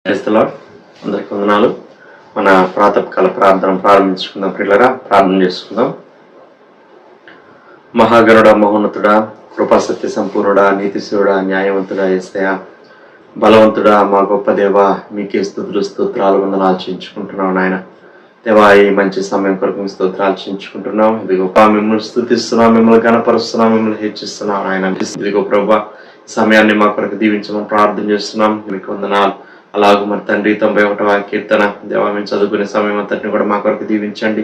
క్రైస్తలాడ్ అందరికి వందనాలు. మన ప్రాతకాల ప్రార్థన ప్రారంభించుకుందాం. పిల్లరా ప్రార్థన చేసుకుందాం. మహాగణుడా, మహోన్నతుడా, కృపాసత్య సంపూర్ణుడా, నీతిశూరుడా, న్యాయవంతుడా, యేసయ్యా, బలవంతుడా, మా గొప్ప దేవా, మీకే స్తుతులు స్తోత్రాలు వందనాలు ఆచరించుకుంటున్నాం. నాయన దేవా, ఈ మంచి సమయం కొరకు మీ స్తోత్రాలు ఆచరించుకుంటున్నాం. ఇదిగో మిమ్మల్ని స్తుతిస్తున్నాం, మిమ్మల్ని గణపరుస్తున్నాం, మిమ్మల్ని హెచ్చిస్తున్నాం. ఆయన ఇదిగో ప్రభా, సమయాన్ని మా కొరకు దీవించమని ప్రార్థన చేస్తున్నాం. మీకు వందనాలు. అలాగే మరి తండ్రి 91వ కీర్తన దేవా, మేము చదువుకునే సమయం అంతటిని కూడా మా కొరకు దీవించండి.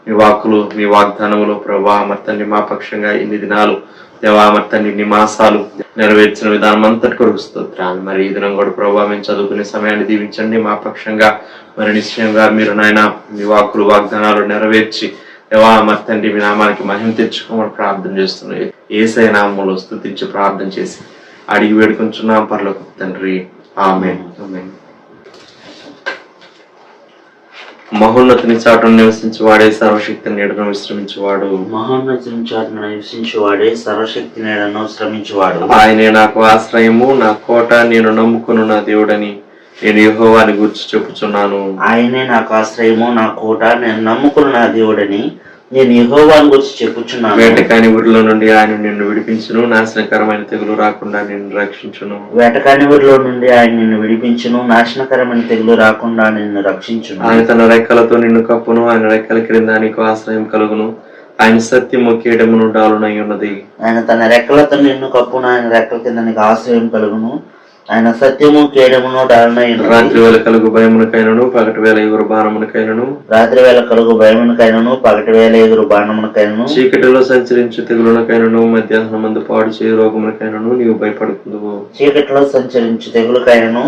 మీ వాక్కులు, మీ వాగ్దానములు ప్రభా మరి తండ్రి మా పక్షంగా ఇన్ని దినాలు దేవా మరి తండ్రి ఇన్ని మాసాలు నెరవేర్చిన విధానం అంతటి కొరకు స్తోత్రాలు. మరి ఈ దినం కూడా ప్రభా మేము చదువుకునే సమయాన్ని దీవించండి. మా పక్షంగా మరి నిశ్చయంగా మీరు నాయన మీ వాక్కులు వాగ్దానాలు నెరవేర్చి దేవా మరి తండ్రి మీ నామానికి మహిమ తెచ్చుకోమని ప్రార్థన చేస్తున్నాయి. యేసయ్య నామములో స్తుతించి ప్రార్థన చేసి అడిగి వేడుకుంటున్నాం పరలోకపు తండ్రి, ఆమేన్. ఆమేన్. మహోన్నతుని చాటును నివసించువాడే సర్వశక్తి నీడను విశ్రమించువాడు. మహోన్నతుని చాటును నివసించువాడే సర్వశక్తి నీడను శ్రమించువాడు. ఆయనే నాకు ఆశ్రయము, నా కోట, నేను నమ్ముకును నా దేవుడని నేను యెహోవాని గూర్చి చెప్పుచున్నాను. ఆయనే నాకు ఆశ్రయము, నా కోట, నేను నమ్ముకున్న నా దేవుడని నేను యెహోవాని గురించి చెప్పుచున్నాను. వేటకాని ఊరిలో నుండి ఆయన నిన్ను విడిపించును, నాశనకరమైన తెగులు రాకుండా నిన్ను రక్షించును. వేటకాని ఊరిలో నుండి ఆయన నిన్ను విడిపించును, నాశనకరమైన తెగులు రాకుండా నిన్ను రక్షించును. ఆయన తన రెక్కలతో నిన్ను కప్పును, ఆయన రెక్కల క్రింద నీకు ఆశ్రయం కలుగును. ఆయన సత్యము కీడమును డాలునై ఉన్నది. ఆయన తన రెక్కలతో నిన్ను కప్పును, ఆయన రెక్కల కింద నీకు ఆశ్రయం కలుగును. ఆయన సత్యము కేడమును డాలునై ఉన్నది. రాత్రి వేళ కలుగు భయమునకైనను, పగటి వేళ ఎగురు బాణమునకైనను, రాత్రి వేళ కలుగు భయమునకైనను, పగటి వేళ ఎగురు బాణమునకైనను, చీకటిలో సంచరించు తెగులునకైనను, మధ్యాహ్నమందు పాడు చేయు రోగమునకైనను నీవు భయపడుకుందువు. చీకటిలో సంచరించు తెగులకైనను,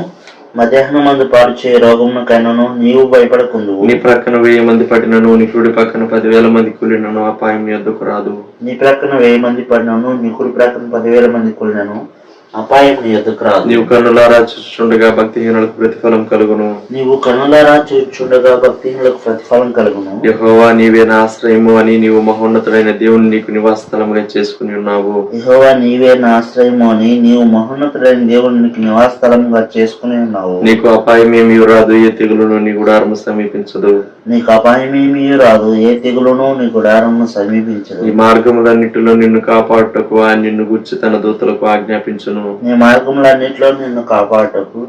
మధ్యాహ్నమందు పాడు చేయు రోగమునకైనను నీవు భయపడకుందువు. నీ ప్రక్కన 1000 మంది పడినను, నీ కుడి పక్కన 10,000 మంది కూలినను అపాయం నీ వద్దకు రాదు. నీ ప్రక్కన 1000 మంది పడినను, నీ కుడి ప్రక్కన 10,000 మంది కూలినను అపాయం నీ ఎదుకు రాదు. నీవు కన్నులారా చూచుచుండగా భక్తిహీనులకు ప్రతిఫలం కలుగును. నీవు కన్నులారా చూచుచుండగా భక్తిహీనులకు ప్రతిఫలం కలుగును. యెహోవా నీవే నా ఆశ్రయము అని నీవు మహోన్నతుడైన దేవుని నీకు నివాస స్థలముగా చేసుకుని ఉన్నావు. యెహోవా నీవే నా ఆశ్రయము అని నీవు మహోన్నతుడైన దేవుని నీకు నివాస స్థలంగా చేసుకుని ఉన్నావు. నీకు అపాయమేమీ రాదు, ఏ తెగులును నీ గుడారము సమీపించదు. నీకు అపాయమేమీ రాదు, ఏ తెగులును నీ గుడారమును సమీపించదు. ఈ మార్గములన్నిటిలో నిన్ను కాపాడుటకు ఆయన నిన్ను గూర్చి తన దూతలకు ఆజ్ఞాపించును. నీ మార్గములన్నిటిలో నిన్ను కాపాడుటకు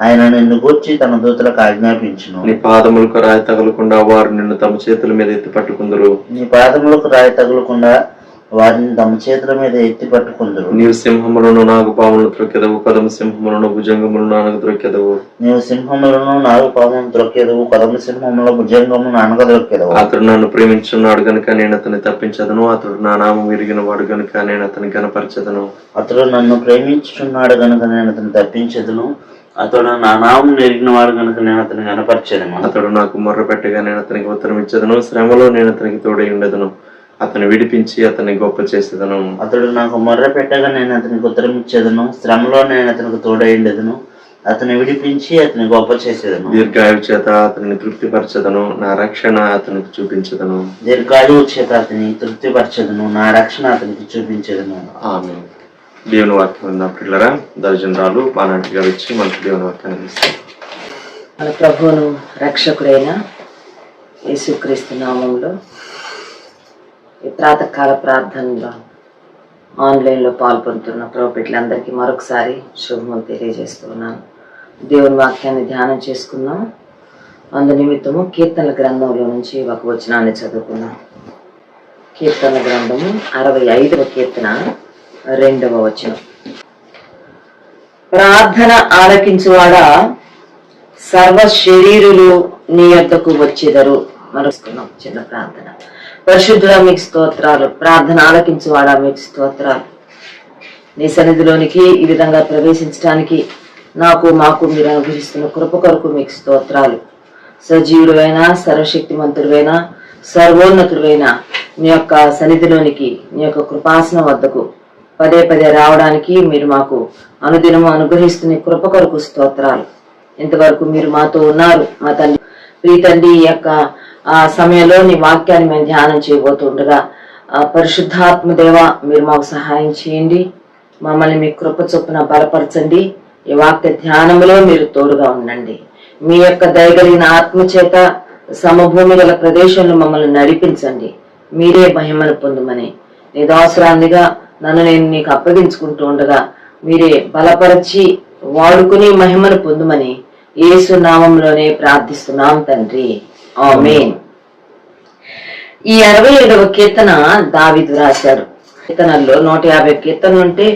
ఆయన నిన్ను గూర్చి తన దూతలకు ఆజ్ఞాపించును. నీ పాదములకు రాయి తగలకుండా వారు నిన్ను తమ చేతుల మీద ఎత్తి పట్టుకుందరు. నీ పాదములకు రాయి తగలకుండా వారిని తమ చేతుల మీద ఎత్తి పట్టుకుందరు. నీవు సింహములను నాగుపాములను త్రొక్కెదవు, కదమ సింహములను భుజంగములను అనగ త్రొక్కెదవు. నీవు సింహములను నాగుపాములను త్రొక్కెదవు, కదమ సింహముల భుజంగమును అనగ త్రొక్కెదవు. అతడు నన్ను ప్రేమించున్నాడు గనుక నేను అతన్ని తప్పించదను, అతడు నా నామం ఎరిగిన వాడు గనుక నేను అతన్ని కనపరచదను. అతడు నన్ను ప్రేమించుచున్నాడు గనుక నేను అతన్ని తప్పించదును, అతడు నా నామం ఎరిగిన వాడు గనుక నేను అతన్ని కనపరచదను. అతడు నాకు మొర్ర పెట్టగా నేను అతనికి ఉత్తరం ఇచ్చదను, శ్రమలో నేను అతనికి తోడై ఉండదను, అతను విడిపించి అతన్ని గొప్ప చేసేదను. అతడు నాకు మొర్ర పెట్టగా నేను అతనికి ఉత్తరం ఇచ్చేదను, శ్రమలో నేను అతనికి తోడై ఉండేదను, అతన్ని విడిపించి అతని గొప్ప చేసేదను. దీర్ఘాయువు చేత అతన్ని తృప్తిపరచదను, నా రక్షణ అతనికి చూపించదను. దీర్ఘాయువు చేత అతని తృప్తిపరచదను, నా రక్షణ అతనికి చూపించదను. ఆమేన్. దేవుని వాక్యం ఉన్న పిల్లరా, దర్జనరాలు బాణాటిగా వచ్చి మనకు దేవుని వాక్యాన్ని ఇస్తారు. మన ప్రభువును రక్షకుడైన యేసుక్రీస్తు నామంలో ఈ ప్రాతకాల ప్రార్థనలో ఆన్లైన్లో పాల్గొంటున్న ప్రభుత్వందరికీ మరొకసారి శుభములు తెలియజేస్తున్నాను. దేవుని వాక్యాన్ని ధ్యానం చేసుకుందాం. అందు నిమిత్తము కీర్తనల గ్రంథంలో నుంచి ఒక వచనాన్ని చదువుకుందాం. కీర్తనల గ్రంథము 65వ కీర్తన 2వ వచనం. ప్రార్థన ఆలకించువాడా, సర్వ శరీరులు నీ యొద్దకు వచ్చేదరు. మరొస్తున్నాం చిన్న ప్రార్థన. పరిశుద్ధుడా మీకు స్తోత్రాలు. ప్రార్థన ఆలకించువాడా మీకు స్తోత్రాలు. నీ సన్నిధిలోనికి ఈ విధంగా ప్రవేశించడానికి మాకు మీరు అనుగ్రహిస్తున్న కృప కొరకు మీకు స్తోత్రాలు. సజీవుడైన, సర్వశక్తిమంతుడైన, సర్వోన్నతుడైన నీ యొక్క సన్నిధిలోనికి, నీ యొక్క కృపాసనం వద్దకు పదే పదే రావడానికి మీరు మాకు అనుదినము అనుగ్రహిస్తున్న కృప కొరకు స్తోత్రాలు. ఇంతవరకు మీరు మాతో ఉన్నారు. మా తండ్రి, ప్రీతండి, ఈ యొక్క ఆ సమయంలో నీ వాక్యాన్ని మేము ధ్యానం చేయబోతుండగా పరిశుద్ధాత్మ దేవ మీరు మాకు సహాయం చేయండి. మమ్మల్ని మీ కృప చొప్పున బలపరచండి. ఈ వాక్య ధ్యానంలో మీరు తోడుగా ఉండండి. మీ యొక్క దయగలిగిన ఆత్మచేత సమభూమి గల ప్రదేశంలో మమ్మల్ని నడిపించండి. మీరే మహిమను పొందమని నీ దాసురాందిగా నన్ను నేను నీకు అప్పగించుకుంటూ ఉండగా మీరే బలపరిచి వాడుకుని మహిమను పొందమని యేసు నామంలోనే ప్రార్థిస్తున్నాం తండ్రి, ఆమేన్. ఈ 67వ కీర్తన దావీదు రాశాడు. కీర్తనల్లో 150 కీర్తనలు ఉంటే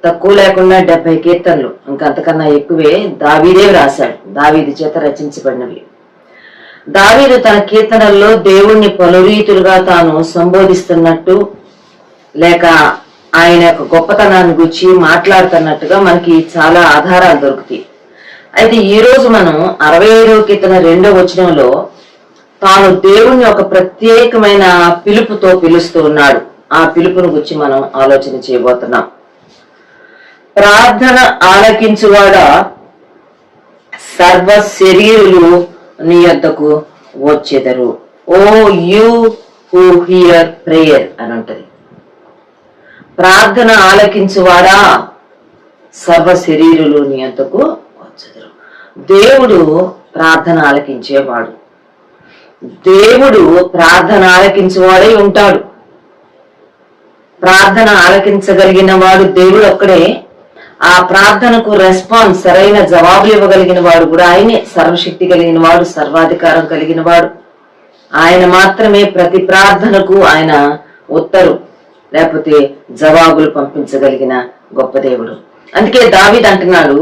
తక్కువ లేకుండా 70 కీర్తనలు, ఇంకంతకన్నా ఎక్కువే దావీదే రాశాడు. దావీదు చేత రచించబడినవి. దావీదు తన కీర్తనల్లో దేవుణ్ణి పలు రీతులుగా తాను సంబోధిస్తున్నట్టు లేక ఆయన యొక్క గొప్పతనాన్ని గురించి మాట్లాడుతున్నట్టుగా మనకి చాలా ఆధారాలు దొరుకుతాయి. అయితే ఈ రోజు మనం 65వ కీర్తన 2వ వచనంలో తాను దేవుణ్ణి ఒక ప్రత్యేకమైన పిలుపుతో పిలుస్తూ ఉన్నాడు. ఆ పిలుపును గురించి మనం ఆలోచన చేయబోతున్నాం. ప్రార్థన ఆలకించువాడా సర్వ శరీరులు నీ యొద్దకు వచ్చెదరు. ఓ యు హూ హియర్ ప్రేయర్ అని ఉంటది. ప్రార్థన ఆలకించువాడా సర్వ శరీరులు నీ యొద్దకు వచ్చెదరు. దేవుడు ప్రార్థన ఆలకించేవాడు. దేవుడు ప్రార్థన ఆలకించేవాడై ఉంటాడు. ప్రార్థన ఆలకించగలిగిన వాడు దేవుడు ఒక్కడే. ఆ ప్రార్థనకు రెస్పాన్స్ సరైన జవాబులు ఇవ్వగలిగిన వాడు కూడా ఆయనే. సర్వశక్తి కలిగిన వాడు, సర్వాధికారం కలిగిన వాడు ఆయన మాత్రమే. ప్రతి ప్రార్థనకు ఆయన ఉత్తరు లేకపోతే జవాబులు పంపించగలిగిన గొప్ప దేవుడు. అందుకే దావీదు అంటున్నాడు,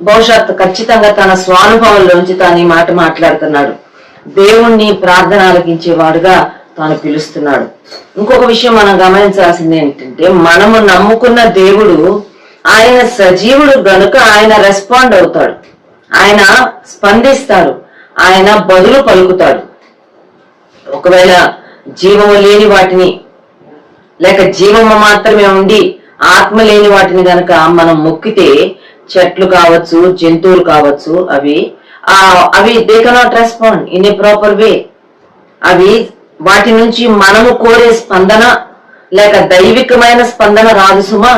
బహుశా ఖచ్చితంగా తన స్వానుభవంలోంచి తాను ఈ మాట మాట్లాడుతున్నాడు. దేవుణ్ణి ప్రార్థన ఆలకించేవాడుగా తాను పిలుస్తున్నాడు. ఇంకొక విషయం మనం గమనించాల్సింది ఏంటంటే, మనము నమ్ముకున్న దేవుడు ఆయన సజీవుడు గనుక ఆయన రెస్పాండ్ అవుతాడు, ఆయన స్పందిస్తాడు, ఆయన బదులు పలుకుతాడు. ఒకవేళ జీవము లేని వాటిని లేక జీవము మాత్రమే ఉండి ఆత్మ లేని వాటిని గనక మనం మొక్కితే, చెట్లు కావచ్చు, జంతువులు కావచ్చు, అవి they cannot respond in a proper way. అవి వాటి నుంచి మనము కోరే స్పందన లేక దైవికమైన స్పందన రాదు సుమా.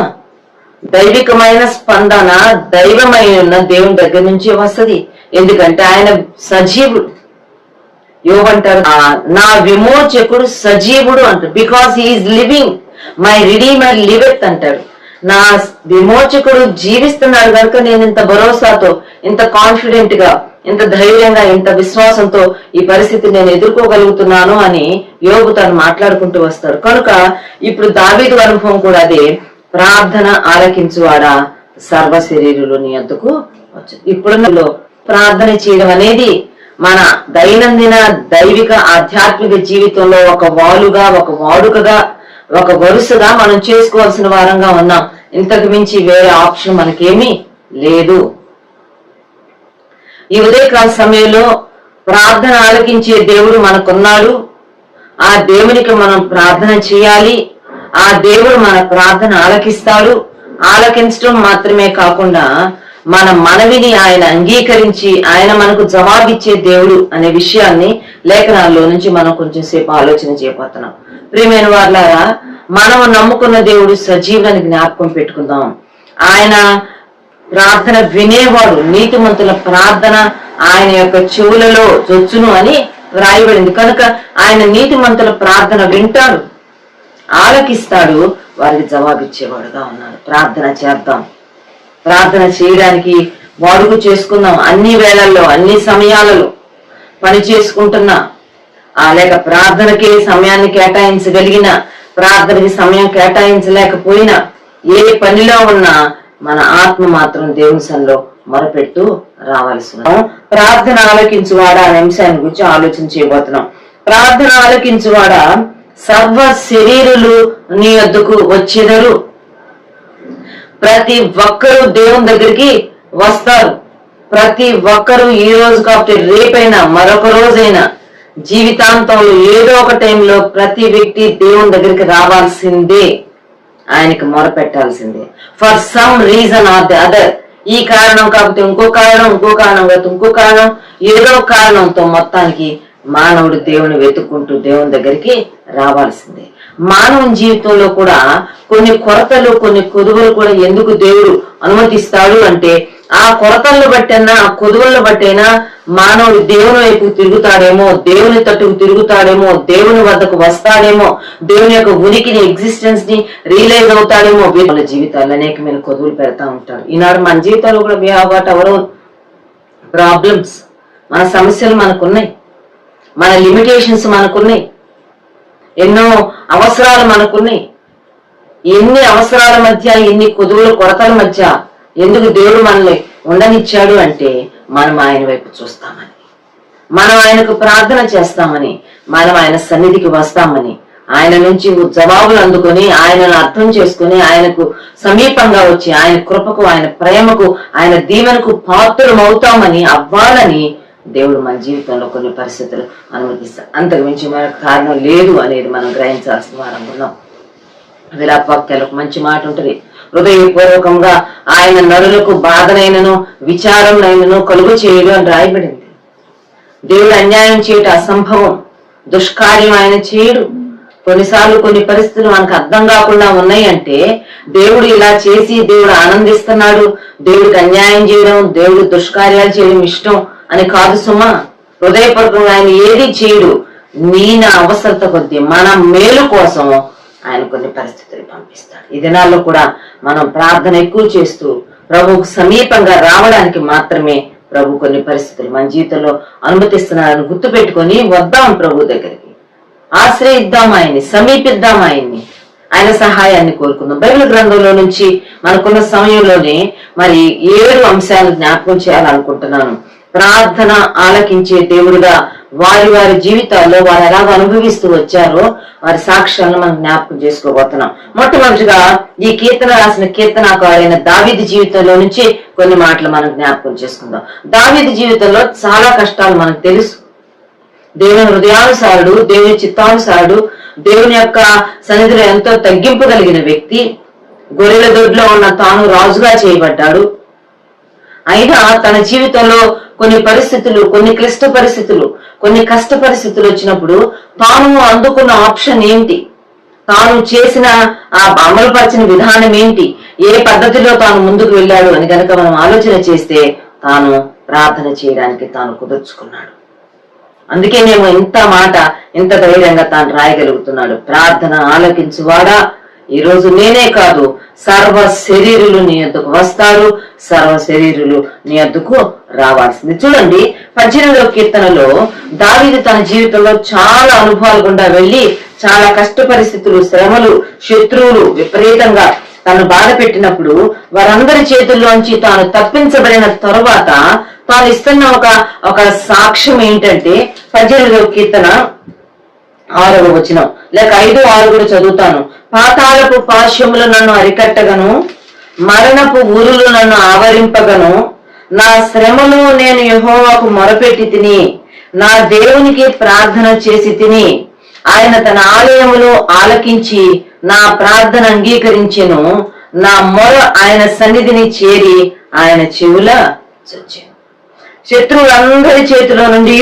దైవికమైన స్పందన దైవమై ఉన్న దేవుని దగ్గర నుంచి వస్తుంది. ఎందుకంటే ఆయన సజీవుడు. యోగంటారు, నా విమోచకుడు సజీవుడు అంటారు. Because he is living, my redeemer liveth అంటాడు. నా విమోచకుడు జీవిస్తున్నాడు కనుక నేను ఇంత భరోసాతో, ఇంత కాన్ఫిడెంట్ గా, ఇంత ధైర్యంగా, ఇంత విశ్వాసంతో ఈ పరిస్థితిని నేను ఎదుర్కోగలుగుతున్నాను అని యోగు తను మాట్లాడుకుంటూ వస్తాడు. కనుక ఇప్పుడు దావీదు అనుభవం కూడా అదే. ప్రార్థన ఆలకించువాడా సర్వ శరీరులు నీ యొద్దకు వచ్చు. ఇప్పుడున్నలో ప్రార్థన చేయడం అనేది మన దైనందిన దైవిక ఆధ్యాత్మిక జీవితంలో ఒక వాలుగా, ఒక వాడుకగా, ఒక వరుసగా మనం చేసుకోవాల్సిన వారంగా ఉన్నాం. ఇంతకు మించి వేరే ఆప్షన్ మనకేమీ లేదు. ఈ ఉదయకాల సమయంలో ప్రార్థన ఆలకించే దేవుడు మనకున్నాడు. ఆ దేవునికి మనం ప్రార్థన చేయాలి. ఆ దేవుడు మన ప్రార్థన ఆలకిస్తాడు. ఆలకించడం మాత్రమే కాకుండా మన మనవిని ఆయన అంగీకరించి ఆయన మనకు జవాబిచ్చే దేవుడు అనే విషయాన్ని లేఖనాల్లో నుంచి మనం కొంచెం సేపు ఆలోచన చేయబోతున్నాం. ప్రియమైన వారులారా, మనం నమ్ముకున్న దేవుడు సజీవులని జ్ఞాపకం పెట్టుకుందాం. ఆయన ప్రార్థన వినేవాడు. నీతిమంతుల ప్రార్థన ఆయన యొక్క చెవులలో చొచ్చును అని వ్రాయబడింది. కనుక ఆయన నీతిమంతుల ప్రార్థన వింటాడు, ఆలకిస్తాడు, వారికి జవాబిచ్చేవాడుగా ఉన్నాడు. ప్రార్థన చేద్దాం. ప్రార్థన చేయడానికి వాడుకు చేసుకుందాం. అన్ని వేళల్లో, అన్ని సమయాలలో పని చేసుకుంటున్నా లేక ప్రార్థనకి సమయాన్ని కేటాయించగలిగిన, ప్రార్థనకి సమయం కేటాయించలేకపోయినా, ఏ పనిలో ఉన్నా మన ఆత్మ మాత్రం దేవుని సన్నిధిలో మొరపెడుతూ రావాల్సి ఉంది. ప్రార్థన ఆలకించువాడా అనే అంశాన్ని గురించి ఆలోచన చేయబోతున్నాం. ప్రార్థన ఆలకించువాడా సర్వ శరీరులు నీ వద్దకు వచ్చేదరు. ప్రతి ఒక్కరూ దేవుని దగ్గరికి వస్తారు. ప్రతి ఒక్కరూ ఈ రోజు కాబట్టి రేపైనా మరొక రోజైనా జీవితాంతంలో ఏదో ఒక టైంలో ప్రతి వ్యక్తి దేవుని దగ్గరికి రావాల్సిందే, ఆయనకి మొరపెట్టాల్సిందే. For some reason or the other. ఈ కారణం కాకపోతే ఇంకో కారణం, ఇంకో కారణం కాకపోతే ఇంకో కారణం, ఏదో కారణంతో మొత్తానికి మానవుడు దేవుని వెతుక్కుంటూ దేవుని దగ్గరికి రావాల్సిందే. మానవుని జీవితంలో కూడా కొన్ని కొరతలు, కొన్ని కొదువులు కూడా ఎందుకు దేవుడు అనుమతిస్తాడు అంటే, ఆ కొరతలను బట్టైనా ఆ కొదువులను బట్టైనా మానవుడు దేవుని వైపు తిరుగుతాడేమో, దేవుని తట్టుకు తిరుగుతాడేమో, దేవుని వద్దకు వస్తాడేమో, దేవుని యొక్క ఉనికిని ఎగ్జిస్టెన్స్ ని రియలైజ్ అవుతాడేమో. వాళ్ళ జీవితాలు అనేకమైన కొదువులు పెడతా ఉంటారు. ఈనాడు మన జీవితాల్లో కూడా we have got our problems, మన సమస్యలు మనకున్నాయి, మన లిమిటేషన్స్ మనకున్నాయి, ఎన్నో అవసరాలు మనకున్నాయి. ఎన్ని అవసరాల మధ్య, ఎన్ని కొదువుల కొరతల మధ్య ఎందుకు దేవుడు మనల్ని ఉండనిచ్చాడు అంటే మనం ఆయన వైపు చూస్తామని, మనం ఆయనకు ప్రార్థన చేస్తామని, మనం ఆయన సన్నిధికి వస్తామని, ఆయన నుంచి జవాబులు అందుకొని ఆయనను అర్థం చేసుకుని ఆయనకు సమీపంగా వచ్చి ఆయన కృపకు, ఆయన ప్రేమకు, ఆయన దీవెనకు పాత్రలు అవుతామని, అవ్వాలని దేవుడు మన జీవితంలో కొన్ని పరిస్థితులు అనుమతిస్తాడు. అంతకు మించి మనకు కారణం లేదు అనేది మనం గ్రహించాల్సిన వారం ఉన్నాం. విలాపవాక్యాలు ఒక మంచి మాట ఉంటుంది, హృదయపూర్వకంగా ఆయన నరులకు బాధనైనను విచారంనైనను కలుగు చేయడు అని రాయబడింది. దేవుడు అన్యాయం చేయటం అసంభవం, దుష్కార్యం ఆయన చేయడు. కొన్నిసార్లు కొన్ని పరిస్థితులు మనకు అర్థం కాకుండా ఉన్నాయి అంటే దేవుడు ఇలా చేసి దేవుడు ఆనందిస్తున్నాడు, దేవుడికి అన్యాయం చేయడం, దేవుడు దుష్కార్యాలు చేయడం ఇష్టం అని కాదు సుమా. హృదయపూర్వకంగా ఆయన ఏది చేయడు, నా అవసరత కొద్దీ మన మేలు కోసం ఆయన కొన్ని పరిస్థితులు పంపిస్తాడు. ఈ దినాల్లో కూడా మనం ప్రార్థన ఎక్కువ చేస్తూ ప్రభువుకు సమీపంగా రావడానికి మాత్రమే ప్రభు కొన్ని పరిస్థితులు మన జీవితంలో అనుమతిస్తున్నారని గుర్తు పెట్టుకొని వద్దాం ప్రభు దగ్గరికి, ఆశ్రయిద్దాం ఆయన్ని, సమీపిద్దాం ఆయన్ని, ఆయన సహాయాన్ని కోరుకుందాం. బైబిల్ గ్రంథంలో నుంచి మనకున్న సమయంలోనే మరి 7 అంశాలు జ్ఞాపకం చేయాలనుకుంటున్నాను. ప్రార్థన ఆలకించే దేవుడుగా వారి వారి జీవితాల్లో వారు ఎలాగ అనుభవిస్తూ వచ్చారో వారి సాక్ష్యాలను మనం జ్ఞాపకం చేసుకోబోతున్నాం. మొట్టమొదటిగా ఈ కీర్తన రాసిన కీర్తనాకారుడైన దావీదు జీవితంలో నుంచి కొన్ని మాటలు మనం జ్ఞాపకం చేసుకుందాం. దావీదు జీవితంలో చాలా కష్టాలు మనకు తెలుసు. దేవుని హృదయానుసారుడు, దేవుని చిత్తానుసారుడు, దేవుని యొక్క సన్నిధిలో ఎంతో తగ్గింపు కలిగిన వ్యక్తి. గొర్రెల దొడ్లో ఉన్న తాను రాజుగా చేయబడ్డాడు. అయినా తన జీవితంలో కొన్ని పరిస్థితులు, కొన్ని క్లిష్ట పరిస్థితులు, కొన్ని కష్ట పరిస్థితులు వచ్చినప్పుడు తాను అందుకున్న ఆప్షన్ ఏంటి, తాను చేసిన ఆ అమలుపరిచిన విధానం ఏంటి, ఏ పద్ధతిలో తాను ముందుకు వెళ్ళాడు అని కనుక మనం ఆలోచన చేస్తే తాను ప్రార్థన చేయడానికి తాను కుదుర్చుకున్నాడు. అందుకేనేమో ఇంత ధైర్యంగా తాను రాయగలుగుతున్నాడు. ప్రార్థన ఆలకించువాడా, ఈ రోజు నేనే కాదు సర్వ శరీరులు నీ యొద్దకు వస్తారు, సర్వ శరీరులు నీ యొద్దకు రావాల్సింది. చూడండి 18వ కీర్తనలో దావీదు తన జీవితంలో చాలా అనుభవాలు గుండా వెళ్లి చాలా కష్ట పరిస్థితులు, శ్రమలు, శత్రువులు విపరీతంగా తను బాధ పెట్టినప్పుడు వారందరి చేతుల్లోంచి తాను తప్పించబడిన తరువాత తాను ఇస్తున్న ఒక సాక్ష్యం ఏంటంటే 18వ కీర్తన 6వ వచనం లేక 5, 6 కూడా చదువుతాను. పాతాళపు పాశములు నన్ను అరికట్టగను, మరణపు ఊరులు నన్ను ఆవరింపగను, నా శ్రమలో నేను యెహోవాకు మొరపెట్టి తిని, నా దేవునికి ప్రార్థన చేసి తిని, ఆయన తన ఆలయములో ఆలకించి నా ప్రార్థన అంగీకరించెను, నా మొర ఆయన సన్నిధిని చేరి ఆయన చెవుల చొచ్చెను. శత్రువులందరి చేతిలో నుండి,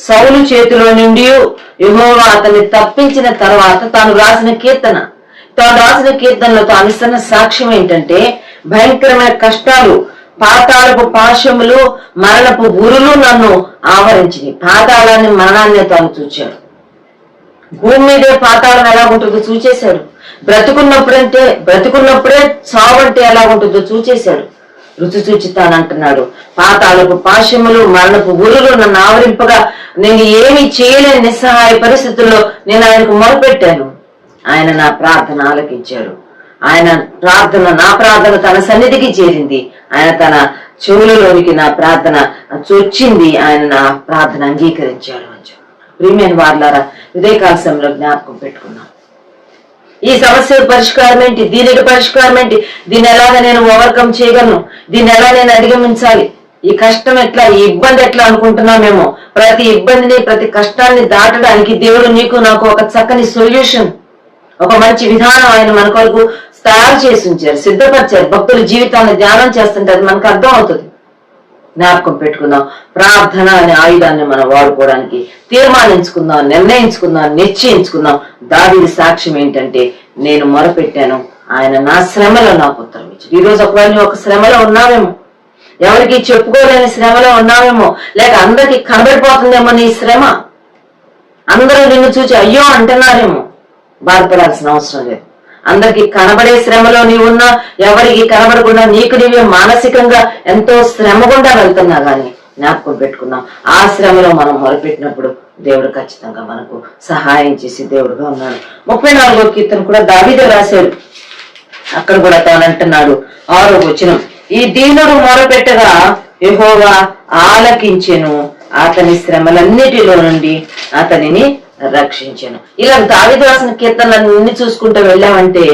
సౌలు చేతిలో నుండి యెహోవా అతన్ని తప్పించిన తర్వాత తాను రాసిన కీర్తనలో తాను ఇస్తున్న సాక్ష్యం ఏంటంటే భయంకరమైన కష్టాలు, పాతాళపు పాశములు, మరణపు ఉరులు నన్ను ఆవరించింది. పాతాళాన్ని, మరణాన్ని తాను చూచాడు. భూమి మీదే పాతాళం ఎలా ఉంటుందో చూచేశాడు. బ్రతుకున్నప్పుడే చావు అంటే ఎలా ఉంటుందో చూచేశాడు. రుచి చూచి తాను అంటున్నాడు, పాతాళపు పాశములు, మరణపు ఊరులు నన్ను ఆవరింపగా నేను ఏమి చేయలేని నిస్సహాయ పరిస్థితుల్లో నేను ఆయనకు మొరపెట్టాను. ఆయన నా ప్రార్థన ఆలకించాడు. నా ప్రార్థన తన సన్నిధికి చేరింది. ఆయన తన చెవులలోనికి నా ప్రార్థన చొచ్చింది. ఆయన నా ప్రార్థన అంగీకరించాడు అని చెప్పాడు. ప్రియమైన వార్లారా, ఉదయకాల సమయంలో జ్ఞాపకం పెట్టుకున్నాం. ఈ సమస్య పరిష్కారం ఏంటి, దీనికి పరిష్కారం ఏంటి, దీన్ని ఎలాగ నేను ఓవర్కమ్ చేయగలను, దీన్ని ఎలా నేను అధిగమించాలి, ఈ కష్టం ఎట్లా, ఈ ఇబ్బంది ఎట్లా అనుకుంటున్నామేమో. ప్రతి ఇబ్బందిని, ప్రతి కష్టాన్ని దాటడానికి దేవుడు నీకు నాకు ఒక చక్కని సొల్యూషన్, ఒక మంచి విధానం ఆయన మన కొరకు తయారు చేసి ఉంచారు, సిద్ధపరిచారు. భక్తుల జీవితాన్ని ధ్యానం చేస్తుంటే అది మనకు అర్థం అవుతుంది. జ్ఞాపకం పెట్టుకుందాం. ప్రార్థన అనే ఆయుధాన్ని మనం వాడుకోవడానికి తీర్మానించుకుందాం, నిర్ణయించుకుందాం, నిశ్చయించుకుందాం. దావీదు సాక్ష్యం ఏంటంటే నేను మొరపెట్టాను, ఆయన నా శ్రమలో నాకు ఉత్తరం ఇచ్చాడు. ఈ రోజు ఒకవేళ నువ్వు ఒక శ్రమలో ఉన్నావేమో, ఎవరికి చెప్పుకోలేని శ్రమలో ఉన్నావేమో, లేక అందరికి కనబడిపోతుందేమో నీ శ్రమ. అందరూ నిన్ను చూసి అయ్యో అంటున్నారేమో. బాధపడాల్సిన అవసరం లేదు. అందరికి కనబడే శ్రమలో నీవున్నా, ఎవరికి కనబడకుండా నీకు నీవే మానసికంగా ఎంతో శ్రమ గుండా వెళ్తున్నా గానీ జ్ఞాపకం పెట్టుకున్నాం, ఆ శ్రమలో మనం మొరపెట్టినప్పుడు దేవుడు ఖచ్చితంగా మనకు సహాయం చేసి దేవుడుగా ఉన్నాడు. 34వ కీర్తన కూడా దావీదు రాశాడు. అక్కడ కూడా తాను అంటున్నాడు 6వ వచనం, ఈ దీనుడు మొరపెట్టగా యెహోవా ఆలకించెను, అతని శ్రమలన్నిటిలో నుండి అతనిని రక్షించెను. ఇలా దావీదు రాసిన కీర్తనలన్నీ చూసుకుంటూ వెళ్ళామంటే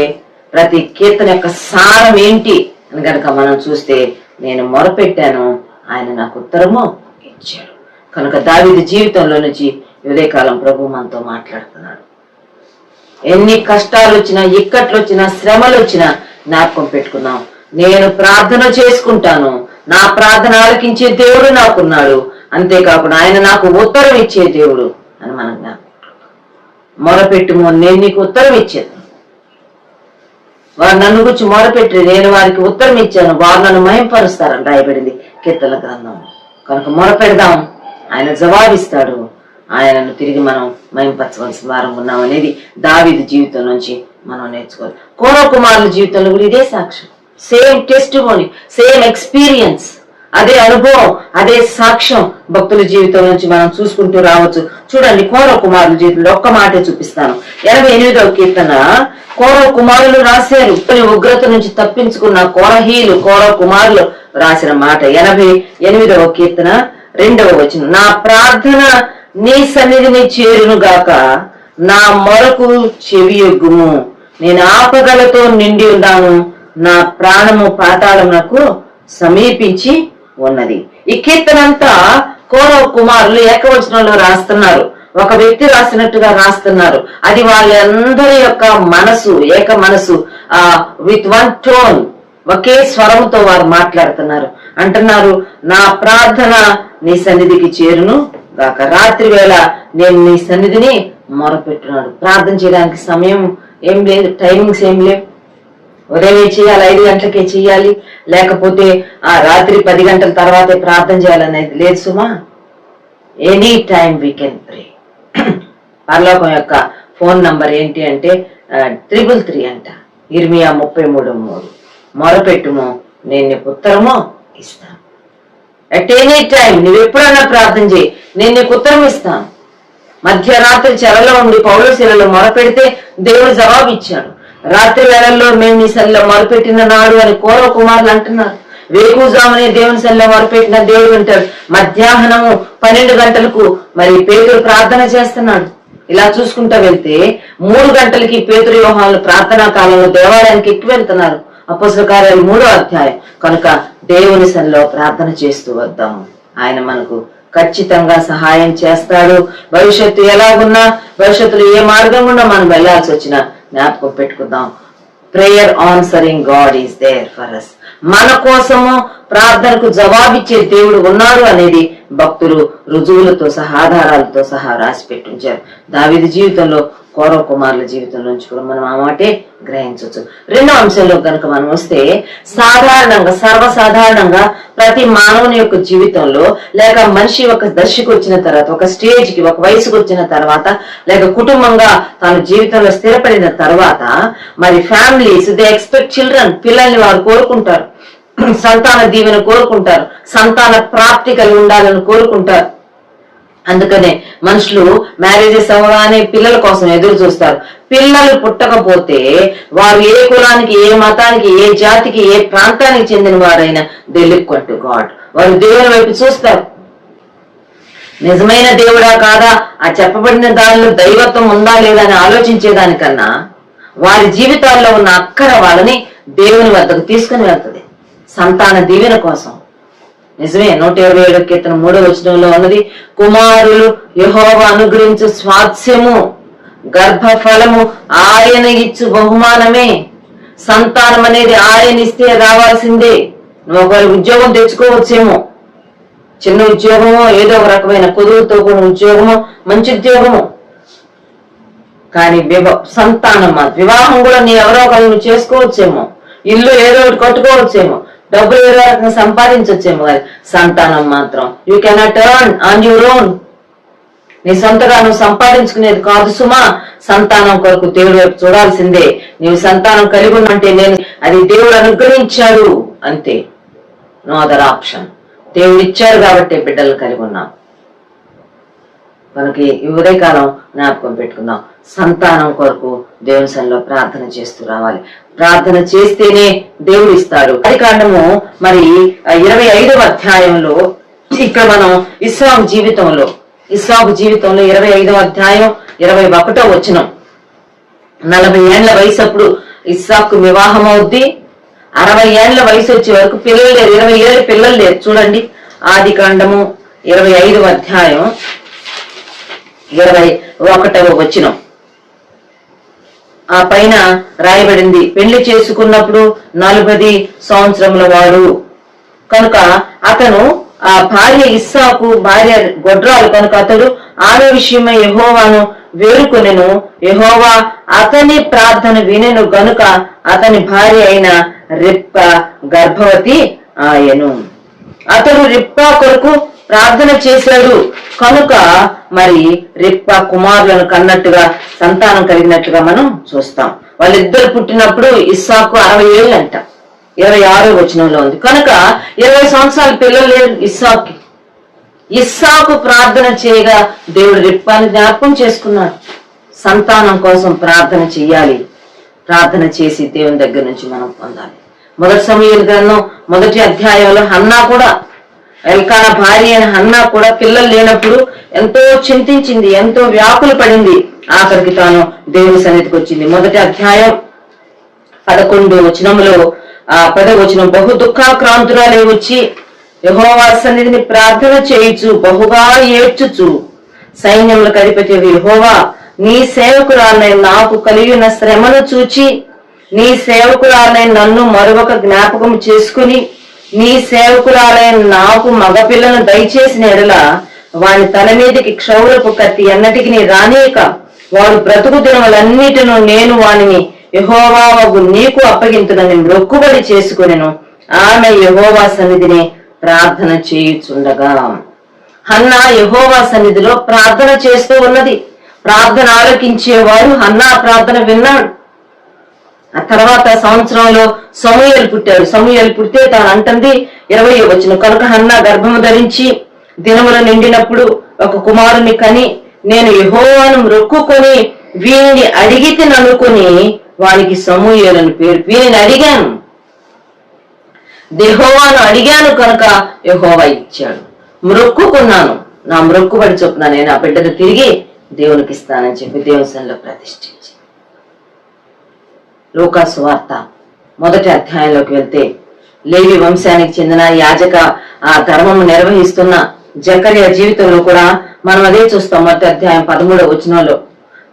ప్రతి కీర్తన యొక్క సారం ఏంటి అని కనుక మనం చూస్తే, నేను మొరపెట్టాను, ఆయన నాకు ఉత్తరము ఇచ్చాడు. కనుక దావీదు జీవితంలో నుంచి ఉదయకాలం ప్రభు మనతో మాట్లాడుతున్నాడు. ఎన్ని కష్టాలు వచ్చినా, ఇక్కట్లు వచ్చినా, శ్రమలు వచ్చినా జ్ఞాపకం పెట్టుకున్నాం, నేను ప్రార్థన చేసుకుంటాను, నా ప్రార్థన ఆలకించే దేవుడు నాకున్నాడు, అంతేకాకుండా ఆయన నాకు ఉత్తరం ఇచ్చే దేవుడు అని మనం జ్ఞాపకం. మొరపెట్టుము, నేను నీకు ఉత్తరం ఇచ్చాను. వారు నన్ను గురించి మొరపెట్టి నేను వారికి ఉత్తరం ఇచ్చాను, వారు నన్ను మహింపరుస్తారని రాయబడింది కీర్తన గ్రంథం. కనుక మొరపెడదాం, ఆయన జవాబిస్తాడు, ఆయనను తిరిగి మనం మహింపరచవలసిన వారం ఉన్నాం అనేది దావీదు జీవితం నుంచి మనం నేర్చుకోవాలి. కోరహు కుమారుల జీవితంలో కూడా ఇదే సాక్ష్యం. సేమ్ టెస్టిమోనీ, సేమ్ ఎక్స్పీరియన్స్, అదే అనుభవం, అదే సాక్ష్యం భక్తుల జీవితం నుంచి మనం చూసుకుంటూ రావచ్చు. చూడండి, కోరహు కుమారుల జీవితంలో ఒక్క మాటే చూపిస్తాను. 88వ కీర్తన కోరహు కుమారులు రాశారు. ఉగ్రత నుంచి తప్పించుకున్న కోరహు కుమారులు రాసిన మాట. 88వ కీర్తన 2వ వచనం, నా ప్రార్థన నీ సన్నిధిని చేరును గాక, నా మొరకు చెవియొగ్గుము, నేను ఆపదలతో నిండి ఉన్నాను, నా ప్రాణము పాతాళమునకు సమీపించి ఉన్నది. ఈ కీర్తన అంతా కోరహు కుమారులు ఏకవచనంలో రాస్తున్నారు, ఒక వ్యక్తి రాసినట్టుగా రాస్తున్నారు. అది వాళ్ళందరి యొక్క మనసు, ఏక మనసు, విత్ వన్ టోన్, ఒకే స్వరంతో వారు మాట్లాడుతున్నారు. అంటున్నారు, నా ప్రార్థన నీ సన్నిధికి చేరును గాక. రాత్రి వేళ నేను నీ సన్నిధిని మొరపెట్టున్నాడు. ప్రార్థన చేయడానికి సమయం ఏం లేదు, టైమింగ్స్ ఏం లేవు. ఉదయమే చేయాలి, 5 గంటలకే చేయాలి, లేకపోతే ఆ రాత్రి 10 గంటల తర్వాతే ప్రార్థన చేయాలనేది లేదు సుమా. Any time we can pray. పరలోకం యొక్క ఫోన్ నంబర్ ఏంటి అంటే 333 అంట. ఇర్మియా 33:3, మొరపెట్టుము, నేను నీకు ఉత్తరము ఇస్తాను. అట్ ఎనీ టైం నువ్వు ఎప్పుడైనా ప్రార్థన చేయి, నేను నీకు ఉత్తరం ఇస్తాను. మధ్యరాత్రి చెరలో ఉండి పౌలుశీలలో మొరపెడితే దేవుడు జవాబు ఇచ్చాడు. రాత్రి వేళల్లో మేము నీ సన్నిలో మొరపెట్టిన నాడు అని కోరహు కుమారులు అంటున్నారు. వేకుజామునే దేవుని సన్నిలో మొరపెట్టిన దేవుడు అంటాడు. మధ్యాహ్నము 12 గంటలకు మరి పేతురు ప్రార్థన చేస్తున్నాడు. ఇలా చూసుకుంటా వెళ్తే 3 గంటలకి పేతురు యోహానులు ప్రార్థనా కాలంలో దేవాలయానికి ఎక్కి వెళ్తున్నారు. అపోస్తలుల కార్యాలు 3వ అధ్యాయం. కనుక దేవుని సన్నిలో ప్రార్థన చేస్తూ వద్దాము, ఆయన మనకు ఖచ్చితంగా సహాయం చేస్తాడు. భవిష్యత్తు ఎలాగున్నా, భవిష్యత్తులో ఏ మార్గం గుండా మనం వెళ్లాల్సి వచ్చినా జ్ఞాపకం పెట్టుకుందాం, prayer answering God is there for us. మన కోసము ప్రార్థనకు జవాబిచ్చే దేవుడు ఉన్నాడు అనేది భక్తులు రుజువులతో సహా, ఆధారాలతో సహా రాసి పెట్టించారు. దావీదు జీవితంలో, కోరహు కుమారుల జీవితం నుంచి కూడా మనం ఆ మాటే గ్రహించవచ్చు. 2వ అంశంలో కనుక మనం వస్తే, సాధారణంగా, సర్వసాధారణంగా ప్రతి మానవుని యొక్క జీవితంలో, లేక మనిషి ఒక దశకు వచ్చిన తర్వాత, ఒక స్టేజ్కి, ఒక వయసుకు వచ్చిన తర్వాత, లేక కుటుంబంగా తాను జీవితంలో స్థిరపడిన తర్వాత, మరి ఫ్యామిలీస్ దే ఎక్స్పెక్ట్ చిల్డ్రన్, పిల్లల్ని వారు కోరుకుంటారు, సంతాన దీవెన కోరుకుంటారు, సంతాన ప్రాప్తి కలిగి ఉండాలని కోరుకుంటారు. అందుకనే మనుషులు మ్యారేజెస్ అవ్వగానే పిల్లల కోసం ఎదురు చూస్తారు. పిల్లలు పుట్టకపోతే వారు ఏ కులానికి, ఏ మతానికి, ఏ జాతికి, ఏ ప్రాంతానికి చెందిన వారైనా దే లుక్ టు గాడ్, వారు దేవుని వైపు చూస్తారు. నిజమైన దేవుడా కాదా, ఆ చెప్పబడిన దానిలో దైవత్వం ఉందా లేదా అని ఆలోచించేదానికన్నా వారి జీవితాల్లో ఉన్న అక్కర వాళ్ళని దేవుని వద్దకు తీసుకుని వెళ్తుంది సంతాన దీవెన కోసం. నిజమే, 127వ కీర్తన 3వ వచనంలో ఉన్నది, కుమారులు యెహోవా అనుగ్రహించు స్వాస్థ్యము, గర్భఫలము ఆయన ఇచ్చు బహుమానమే. సంతానం అనేది ఆయన ఇస్తే రావాల్సిందే. నువ్వు ఒకవేళ ఉద్యోగం తెచ్చుకోవచ్చేమో, చిన్న ఉద్యోగమో, ఏదో ఒక రకమైన కుదురుతో కూడిన ఉద్యోగమో, మంచి ఉద్యోగమో, కానీ సంతానం, వివాహం కూడా నీ ఎవరో ఒకరు నువ్వు చేసుకోవచ్చేమో, ఇల్లు ఏదో ఒకటి కట్టుకోవచ్చేమో, డబ్బులు వేరే రకంగా సంపాదించొచ్చేమో కానీ సంతానం మాత్రం you cannot earn on your own. నీ సొంతగా నువ్వు సంపాదించుకునేది కాదు సుమా. సంతానం కొరకు దేవుడు వైపు చూడాల్సిందే. నీవు సంతానం కలిగి ఉన్నంటే నేను అది దేవుడు అనుగ్రహించాడు అంతే, నో అదర్ ఆప్షన్. దేవుడు ఇచ్చారు కాబట్టి బిడ్డలు కలిగి ఉన్నాం. మనకి ఈ ఉదయకాలం జ్ఞాపకం పెట్టుకుందాం, సంతానం కొరకు దేవుని సన్నిధిలో ప్రార్థన చేస్తూ రావాలి. ప్రార్థన చేస్తేనే దేవుడు ఇస్తాడు. అది కారణము మరి 25వ అధ్యాయంలో ఇక్కడ మనం ఇస్సాకు జీవితంలో 25వ అధ్యాయం 21వ వచనం, 40 ఏళ్ల వయసు అప్పుడు ఇస్సాకు వివాహం అవుద్ది. 60 ఏళ్ల వయసు వచ్చే వరకు పిల్లలు లేరు, 20 ఏళ్ళు పిల్లలు లేరు. చూడండి ఆది కాండము 25వ అధ్యాయం 21వ వచనం. ఆ పైన రాయబడింది, పెళ్లి చేసుకున్నప్పుడు 40 సంవత్సరముల వాడు కనుక అతను ఆ భార్య ఇస్సాకు భార్య గొడ్రాలు కనుక అతడు ఆమె విషయమై యెహోవాను వేడుకొనెను. యెహోవా అతని ప్రార్థన వినెను గనుక అతని భార్య అయిన రిప్ప గర్భవతి ఆయను. అతడు రిప్పా కొరకు ప్రార్థన చేశాడు కనుక మరి రిప్ప కుమారులను కన్నట్టుగా సంతానం కలిగినట్లుగా మనం చూస్తాం. వాళ్ళిద్దరు పుట్టినప్పుడు ఇస్సాకు 60 ఏళ్ళు అంట, 26వ వచనంలో ఉంది. కనుక 20 సంవత్సరాల పిల్లలు లేరు ఇస్సాకు. ఇస్సాకు ప్రార్థన చేయగా దేవుడు రిప్పాని జ్ఞాపకం చేసుకున్నాడు. సంతానం కోసం ప్రార్థన చెయ్యాలి. ప్రార్థన చేసి దేవుని దగ్గర నుంచి మనం పొందాలి. 1 సమూయేలు గ్రంథం 1వ అధ్యాయంలో హన్నా కూడా, ఎల్కానా భార్య అయిన హన్నా కూడా పిల్లలు లేనప్పుడు ఎంతో చింతించింది, ఎంతో వ్యాకులు పడింది. ఆఖరికి తాను దేవుని సన్నిధికి వచ్చింది. 1వ అధ్యాయం 11వ వచనంలో 10వ వచనం, బహు దుఃఖాక్రాంతురాలే వచ్చి యెహోవా సన్నిధిని ప్రార్థన చేయుచు బహుగా ఏడ్చుచు సైన్యములకు అధిపతి యెహోవా, నీ సేవకురాలైన నాకు కలిగిన శ్రమను చూచి నీ సేవకురాలైన నన్ను మరొక జ్ఞాపకం చేసుకుని నీ సేవకురాలైన నాకు మగపిల్లను దయచేసిన ఎడల వాని తల మీదకి క్షౌరపు కత్తి ఎన్నటికి రానియక వాడు బ్రతుకు దినములన్నిటిను నేను వానిని యెహోవాకు నీకు అప్పగింతునని మొక్కుబడి చేసుకునెను. ఆమె యెహోవా సన్నిధిని ప్రార్థన చేయుచుండగా, హన్నా యెహోవా సన్నిధిలో ప్రార్థన చేస్తూ ఉన్నది. ప్రార్థన ఆలకించేవాడు హన్నా ప్రార్థన విన్నాడు. ఆ తర్వాత సంవత్సరంలో సమూయేలు పుట్టాడు. సమూయేలు పుడితే తాను అంటుంది 20వ వచనం, కనుక హన్నా గర్భము ధరించి దినములు నిండినప్పుడు ఒక కుమారుని కని నేను యెహోవాను మొక్కుకొని వీనిని అడిగితిని అనుకుని వానికి సమూయేలని పేరు. వీనిని అడిగాను, యెహోవాను అడిగాను కనుక యెహోవా ఇచ్చాడు. మొక్కుకున్నాను, నా మొక్కుబడి చొప్పున నేను ఆ బిడ్డను తిరిగి దేవునికి ఇస్తానని చెప్పి దేవుని సన్నిధిలో ప్రతిష్ఠించి. లూకా సువార్త 1వ అధ్యాయంలోకి వెళ్తే లేవి వంశానికి చెందిన యాజక ఆ ధర్మము నిర్వహిస్తున్న జకర్యా జీవితంలో కూడా మనం అదే చూస్తాం. 1వ అధ్యాయం 13వ వచనంలో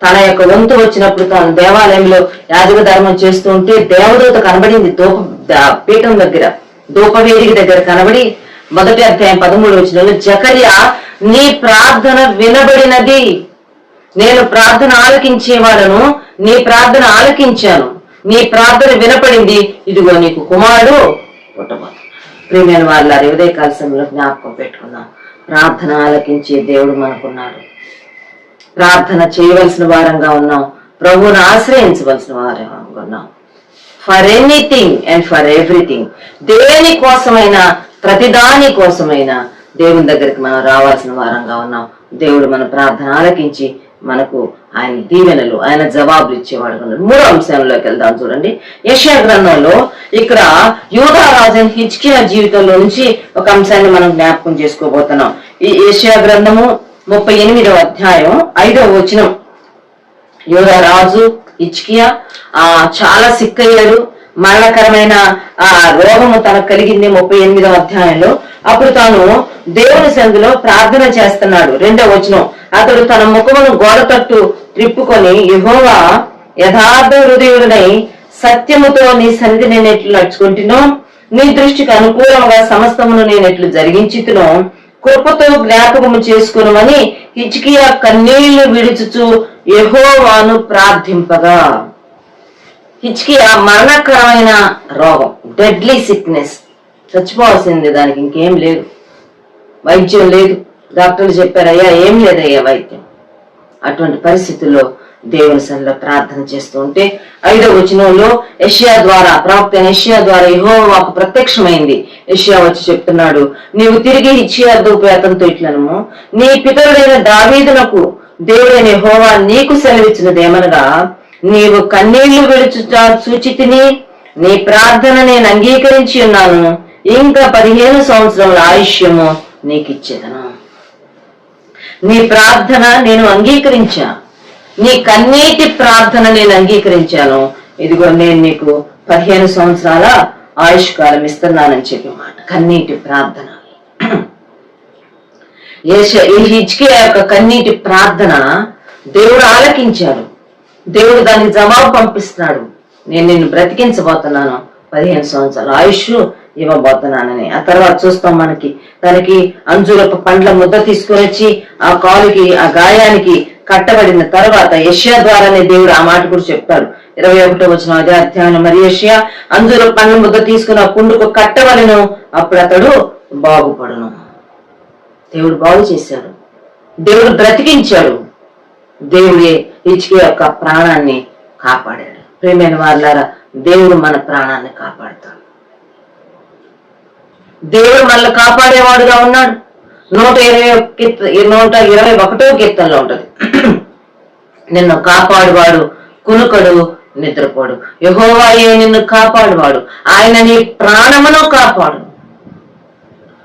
తన యొక్క వంతు వచ్చినప్పుడు తాను దేవాలయంలో యాజక ధర్మం చేస్తూ ఉంటే దేవదూత కనబడింది. పీఠం దగ్గర ధూపవేదిక దగ్గర కనబడి 1వ అధ్యాయం 13వ వచనంలో, జకర్యా నీ ప్రార్థన వినబడినది, నేను ప్రార్థన ఆలకించేవాడను, నీ ప్రార్థన ఆలకించాను, నీ ప్రార్థన వినపడింది, ఇదిగో నీకు కుమారుడు పుట్టబోతున్నాడు. ప్రియమైన వారి ఉదయకాల సమయంలో జ్ఞాపకం పెట్టుకున్నాం, ప్రార్థన ఆలకించే దేవుడు మనకున్నాడు. ప్రార్థన చేయవలసిన వారంగా ఉన్నాం, ప్రభువును ఆశ్రయించవలసిన వారంగా ఉన్నాం. For anything and for everything, దేని కోసమైనా ప్రతిదాని కోసమైనా దేవుని దగ్గరికి మనం రావాల్సిన వారంగా ఉన్నాం. దేవుడు మన ప్రార్థన ఆలకించి మనకు ఆయన దీవెనలు, ఆయన జవాబులు ఇచ్చేవాడు. 3వ అంశంలోకి వెళ్దాం. చూడండి, యెషయా గ్రంథంలో ఇక్కడ యూదా రాజు హిజ్కియా జీవితంలో నుంచి ఒక అంశాన్ని మనం జ్ఞాపకం చేసుకోబోతున్నాం. ఈ యెషయా గ్రంథము 38వ అధ్యాయం 5వ వచనం, యూదా రాజు హిజ్కియా చాలా సిక్కయ్యాడు. మరణకరమైన ఆ రోగము తనకు కలిగింది 38వ అధ్యాయంలో. అప్పుడు తాను దేవుని సన్నిధిలో ప్రార్థన చేస్తున్నాడు. 2వ వచనం, అతడు తన ముఖమును గోడ తట్టు త్రిప్పుకొని, యెహోవా యథార్థ హృదయుడనై సత్యముతో నీ సన్నిధి నేను ఎట్లు నడుచుకుంటునో, నీ దృష్టికి అనుకూలంగా సమస్తమును నేను ఎట్లు జరిగించుతునో కృపతో జ్ఞాపకము చేసుకునమని హిజ్కియా కన్నీళ్లు విడుచుచు యెహోవాను ప్రార్థింపగా. హిజ్కియా మరణకరమైన రోగం, డెడ్లీ సిక్నెస్, చచ్చిపోవాల్సిందే, దానికి ఇంకేం లేదు, వైద్యం లేదు. డాక్టర్లు చెప్పారయ్యా ఏం లేదయ్యా వైద్యం. అటువంటి పరిస్థితుల్లో దేవుని సన్నిధిలో ప్రార్థన చేస్తూ ఉంటే 5వ వచనంలో యెషయా ద్వారా, ప్రవక్త యెషయా ద్వారా యెహోవాకు ప్రత్యక్షమైంది. యెషయా వచ్చి చెప్తున్నాడు, నీవు తిరిగి హిజ్కియా అతనితో ఇట్లనము, నీ పితరుడైన దావీదునకు దేవుడైన యెహోవా నీకు సెలవిచ్చినదేమనగా, నీవు కన్నీళ్లు విడుచుట చూచితిని, నీ ప్రార్థన నేను అంగీకరించి ఉన్నాను, ఇంకా 15 సంవత్సరముల ఆయుష్యము నీకు ఇచ్చేదను. నీ ప్రార్థన నేను అంగీకరించా, నీ కన్నీటి ప్రార్థన నేను అంగీకరించాను, ఇదిగో నేను నీకు 15 సంవత్సరాల ఆయుష్కాలం ఇస్తున్నానని చెప్పి మాట. కన్నీటి ప్రార్థన. ఈ హిజ్కియా యొక్క కన్నీటి ప్రార్థన దేవుడు ఆలకించాడు. దేవుడు దానికి జవాబు పంపిస్తున్నాడు, నేను నిన్ను బ్రతికించబోతున్నాను, 15 సంవత్సరాల ఆయుష్ ఇవ్వబోతున్నానని. ఆ తర్వాత చూస్తాం, తనకి అంజూరపు పండ్ల ముద్ద తీసుకొని వచ్చి ఆ కాలుకి, ఆ గాయానికి కట్టబడిన తర్వాత యెషయా ద్వారానే దేవుడు ఆ మాట కూడా చెప్తాడు. 21వ వచనం అదే అధ్యాయంలో, మరి యెషయా అంజూరపు పండ్ల ముద్ద తీసుకుని ఆ పుండుకు కట్టవలను, అప్పుడు అతడు బాగుపడును. దేవుడు బాగు చేశాడు, దేవుడు బ్రతికించాడు, దేవుడే హిజ్కియా యొక్క ప్రాణాన్ని కాపాడాడు. ప్రియమైన వారులారా, దేవుడు మన ప్రాణాన్ని కాపాడుతాడు. దేవుడు మనల్ని కాపాడేవాడుగా ఉన్నాడు. 121వ కీర్తనలో ఉంటది, నిన్ను కాపాడువాడు కునుకడు నిద్రపోడు, యెహోవాయే నిన్ను కాపాడువాడు, ఆయన నీ ప్రాణమును కాపాడు.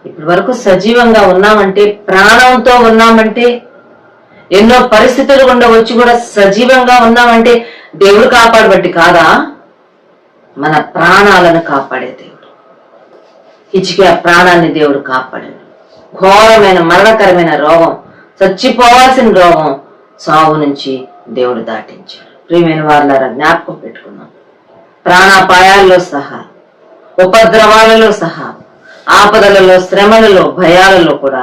ఇప్పటి వరకు సజీవంగా ఉన్నామంటే, ప్రాణంతో ఉన్నామంటే, ఎన్నో పరిస్థితులు గుండా వచ్చి కూడా సజీవంగా ఉన్నామంటే దేవుడు కాపాడబట్టి కాదా? మన ప్రాణాలను కాపాడే దేవుడు. హిజ్కియా ప్రాణాన్ని దేవుడు కాపాడాడు. ఘోరమైన మరణకరమైన రోగం, చచ్చిపోవాల్సిన రోగం, సావు నుంచి దేవుడు దాటించాడు. ప్రియమైన వారులారా, జ్ఞాపకం పెట్టుకున్నాం, ప్రాణాపాయాల్లో సహా, ఉపద్రవాలలో సహా, ఆపదలలో, శ్రమలలో, భయాలలో కూడా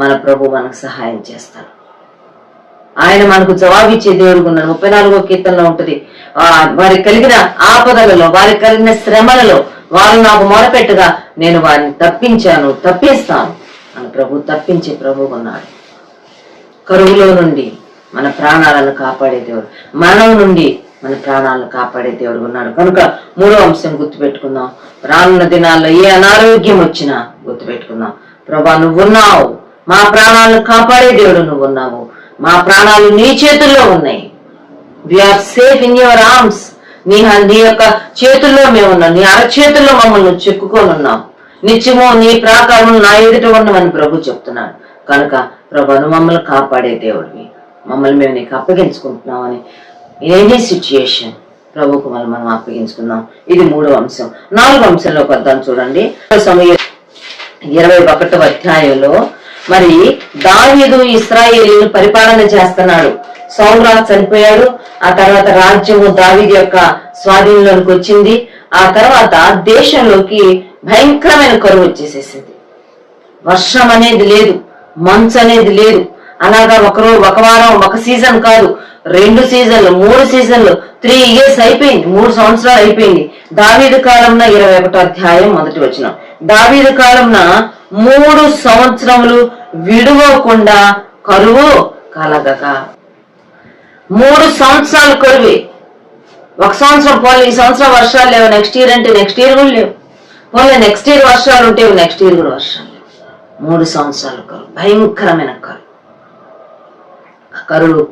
మన ప్రభు మనకు సహాయం చేస్తాడు. ఆయన మనకు జవాబిచ్చే దేవుడు ఉన్నాడు. 34వ కీర్తనలో ఉంటది, వారికి కలిగిన ఆపదలలో, వారికి కలిగిన శ్రమలలో వారు నాకు మొరపెట్టగా నేను వారిని తప్పిస్తాను మన ప్రభు తప్పించే ప్రభు ఉన్నాడు. కరువులో నుండి మన ప్రాణాలను కాపాడే దేవుడు, మరణం నుండి మన ప్రాణాలను కాపాడే దేవుడు ఉన్నాడు. కనుక 3వ అంశం గుర్తుపెట్టుకుందాం. రానున్న దినాల్లో ఏ అనారోగ్యం వచ్చినా గుర్తుపెట్టుకుందాం, ప్రభా నువ్వున్నావు, మా ప్రాణాలను కాపాడే దేవుడు నువ్వున్నావు, మా ప్రాణాలు నీ చేతుల్లో ఉన్నాయి. We are safe in your arms. నీ యొక్క చేతుల్లో మేము ఉన్నాం, నీ అరచేతుల్లో మమ్మల్ని చెక్కుకొని ఉన్నాం. నిత్యము నీ ప్రాకారం నా ఎదుట ఉన్నామని ప్రభు చెప్తున్నాడు. కనుక ప్రభును మమ్మల్ని కాపాడే దేవుడివి, మమ్మల్ని మేము నీకు అప్పగించుకుంటున్నామని ఎనీ సిచ్యుయేషన్ ప్రభుకు మనం అప్పగించుకుందాం. ఇది 3వ అంశం. 4వ అంశంలోకి వద్దాం. చూడండి, 21వ అధ్యాయంలో మరి దావీదు ఇశ్రాయేలును పరిపాలన చేస్తున్నాడు. సౌలు రాజు చనిపోయాడు. ఆ తర్వాత రాజ్యము దావీదు యొక్క స్వాధీనంలోకి వచ్చింది. ఆ తర్వాత దేశంలోకి భయంకరమైన కరువు వచ్చేసేసింది. వర్షం అనేది లేదు, మంచు అనేది లేదు. అలాగా ఒక వారం, ఒక సీజన్ కాదు, 2 సీజన్లు, 3 సీజన్లు, 3 years అయిపోయింది, 3 సంవత్సరాలు అయిపోయింది. దావీదు కాలంలో 21వ అధ్యాయం 1వ వచనం, దావీదు కాలంలో 3 సంవత్సరములు విడువకుండా కరువు కలగక. 3 సంవత్సరాలు కరువే. 1 సంవత్సరం పోలే, ఈ సంవత్సరం వర్షాలు లేవు, నెక్స్ట్ ఇయర్ అంటే నెక్స్ట్ ఇయర్ కూడా లేవు, పోలే నెక్స్ట్ ఇయర్ వర్షాలు ఉంటే నెక్స్ట్ ఇయర్ కూడా వర్షాలు లేవు. 3 సంవత్సరాలు కరువు, భయంకరమైన కరువు.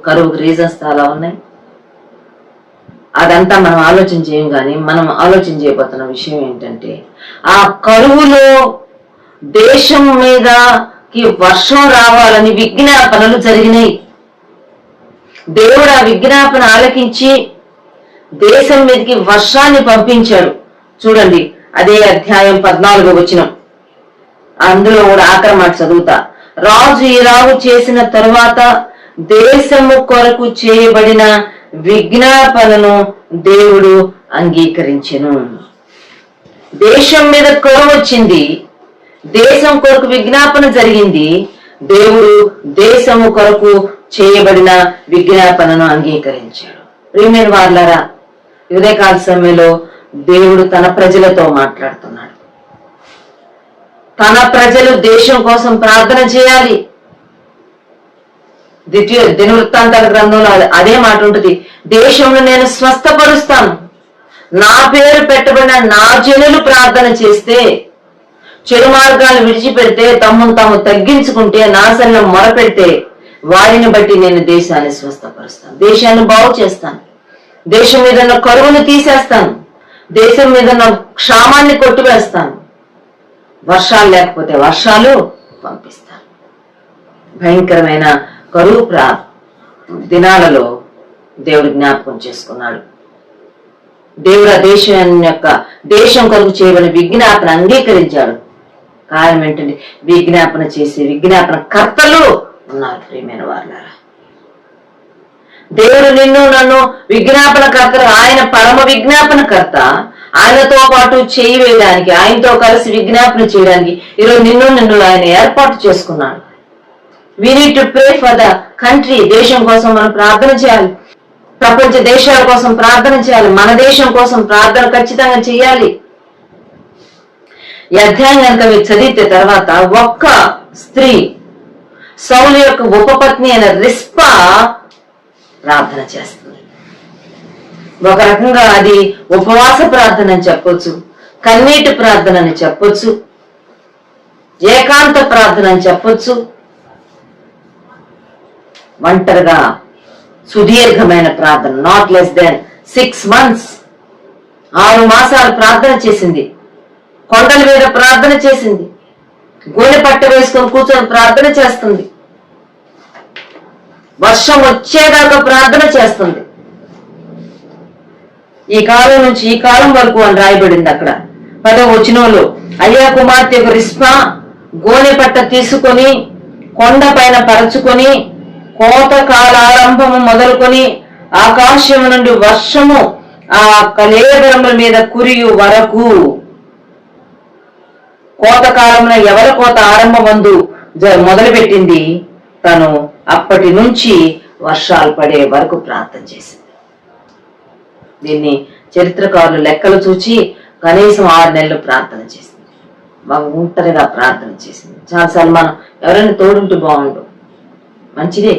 కరువుకు రీజన్స్ చాలా ఉన్నాయి. అదంతా మనం ఆలోచన చేయం. కానీ మనం ఆలోచన చేయబోతున్న విషయం ఏంటంటే, ఆ కరువులో దేశం మీదకి వర్షం రావాలని విజ్ఞాపనలు జరిగినాయి. దేవుడు ఆ విజ్ఞాపన ఆలకించి దేశం మీదకి వర్షాన్ని పంపించాడు. చూడండి, అదే అధ్యాయం 14వ వచనం, అందులో కూడా ఆఖరి మాట చదువుతా. రాజు ఈలాగు చేసిన తరువాత దేశము కొరకు చేయబడిన విజ్ఞాపనను దేవుడు అంగీకరించెను. దేశం మీద కరువు వచ్చింది, దేశం కొరకు విజ్ఞాపన జరిగింది. దేవుడు దేశము కొరకు చేయబడిన విజ్ఞాపనను అంగీకరించాడు. ప్రియమైన వారులారా, ఉదయకాల సమయంలో దేవుడు తన ప్రజలతో మాట్లాడుతున్నాడు. తన ప్రజలు దేశం కోసం ప్రార్థన చేయాలి. దినవృత్తాంతాల గ్రంథంలో అదే మాట ఉంటుంది. దేశంలో నేను స్వస్థపరుస్తాను. నా పేరు పెట్టబడిన నా జనులు ప్రార్థన చేస్తే, చెడు మార్గాలు విడిచిపెడితే, తమను తాము తగ్గించుకుంటే, నా సన్నిధిలో మొరపెడితే, వారిని బట్టి నేను దేశాన్ని స్వస్థపరుస్తాను, దేశాన్ని బాగు చేస్తాను, దేశం మీద ఉన్న కరువును తీసేస్తాను, దేశం మీద ఉన్న క్షామాన్ని కొట్టివేస్తాను, వర్షాలు లేకపోతే వర్షాలు పంపిస్తాను. భయంకరమైన కరువు దినాలలో దేవుడు జ్ఞాపకం చేసుకున్నాడు. దేవుడు ఆ దేశం కొరకు చేయబడిన విజ్ఞాపన అంగీకరించాడు. కారణం ఏంటంటే విజ్ఞాపన చేసే విజ్ఞాపన కర్తలు ఉన్నారు. ప్రియమైన వారులారా, దేవుడు నిన్ను నన్ను విజ్ఞాపన కర్తలు, ఆయన పరమ విజ్ఞాపన కర్త. ఆయనతో పాటు చేయి వేయడానికి, ఆయనతో కలిసి విజ్ఞాపన చేయడానికి ఈరోజు నిన్ను ఆయన ఏర్పాటు చేసుకున్నాడు. We need to pray for the country. దేశం కోసం మనం ప్రార్థన చేయాలి. ప్రపంచ దేశాల కోసం ప్రార్థన చేయాలి. మన దేశం కోసం ప్రార్థన ఖచ్చితంగా చేయాలి. ఈ అధ్యాయం కనుక మీరు చదివితే తర్వాత ఒక్క స్త్రీ, సౌలు యొక్క ఉపపత్ని అయిన రిస్పా ప్రార్థన చేస్తుంది. ఒక రకంగా అది ఉపవాస ప్రార్థన అని చెప్పొచ్చు, కన్నీటి ప్రార్థన అని చెప్పొచ్చు, ఏకాంత ప్రార్థన అని చెప్పొచ్చు. ఒంటరిగా సుదీర్ఘమైన ప్రార్థన, నాట్ లెస్ దెన్ 6 months, 6 మాసాలు ప్రార్థన చేసింది. కొండల మీద ప్రార్థన చేసింది. గోనె పట్ట వేసుకొని కూర్చొని ప్రార్థన చేస్తుంది. వర్షం వచ్చేదాకా ప్రార్థన చేస్తుంది. ఈ కాలం నుంచి ఈ కాలం వరకు అని రాయబడింది అక్కడ 10వ వచనంలో. అయ్యా కుమార్తె రిస్పా గోనె పట్ట తీసుకొని కొండ పైన పరచుకొని కోతకాలారంభము మొదలుకొని ఆకాశము నుండి వర్షము ఆ కళేబరముల మీద కురియు వరకు, కోతకాలమున ఎవరి కోత ఆరంభమందు మొదలుపెట్టింది, తను అప్పటి నుంచి వర్షాలు పడే వరకు ప్రార్థన చేసింది. దీన్ని చరిత్రకారులు లెక్కలు చూచి కనీసం 6 నెలలు ప్రార్థన చేసింది. బాగా ఒంటరిగా ప్రార్థన చేసింది. చాలాసార్లు మనం ఎవరైనా తోడుంటే బాగుండు, మంచిదే,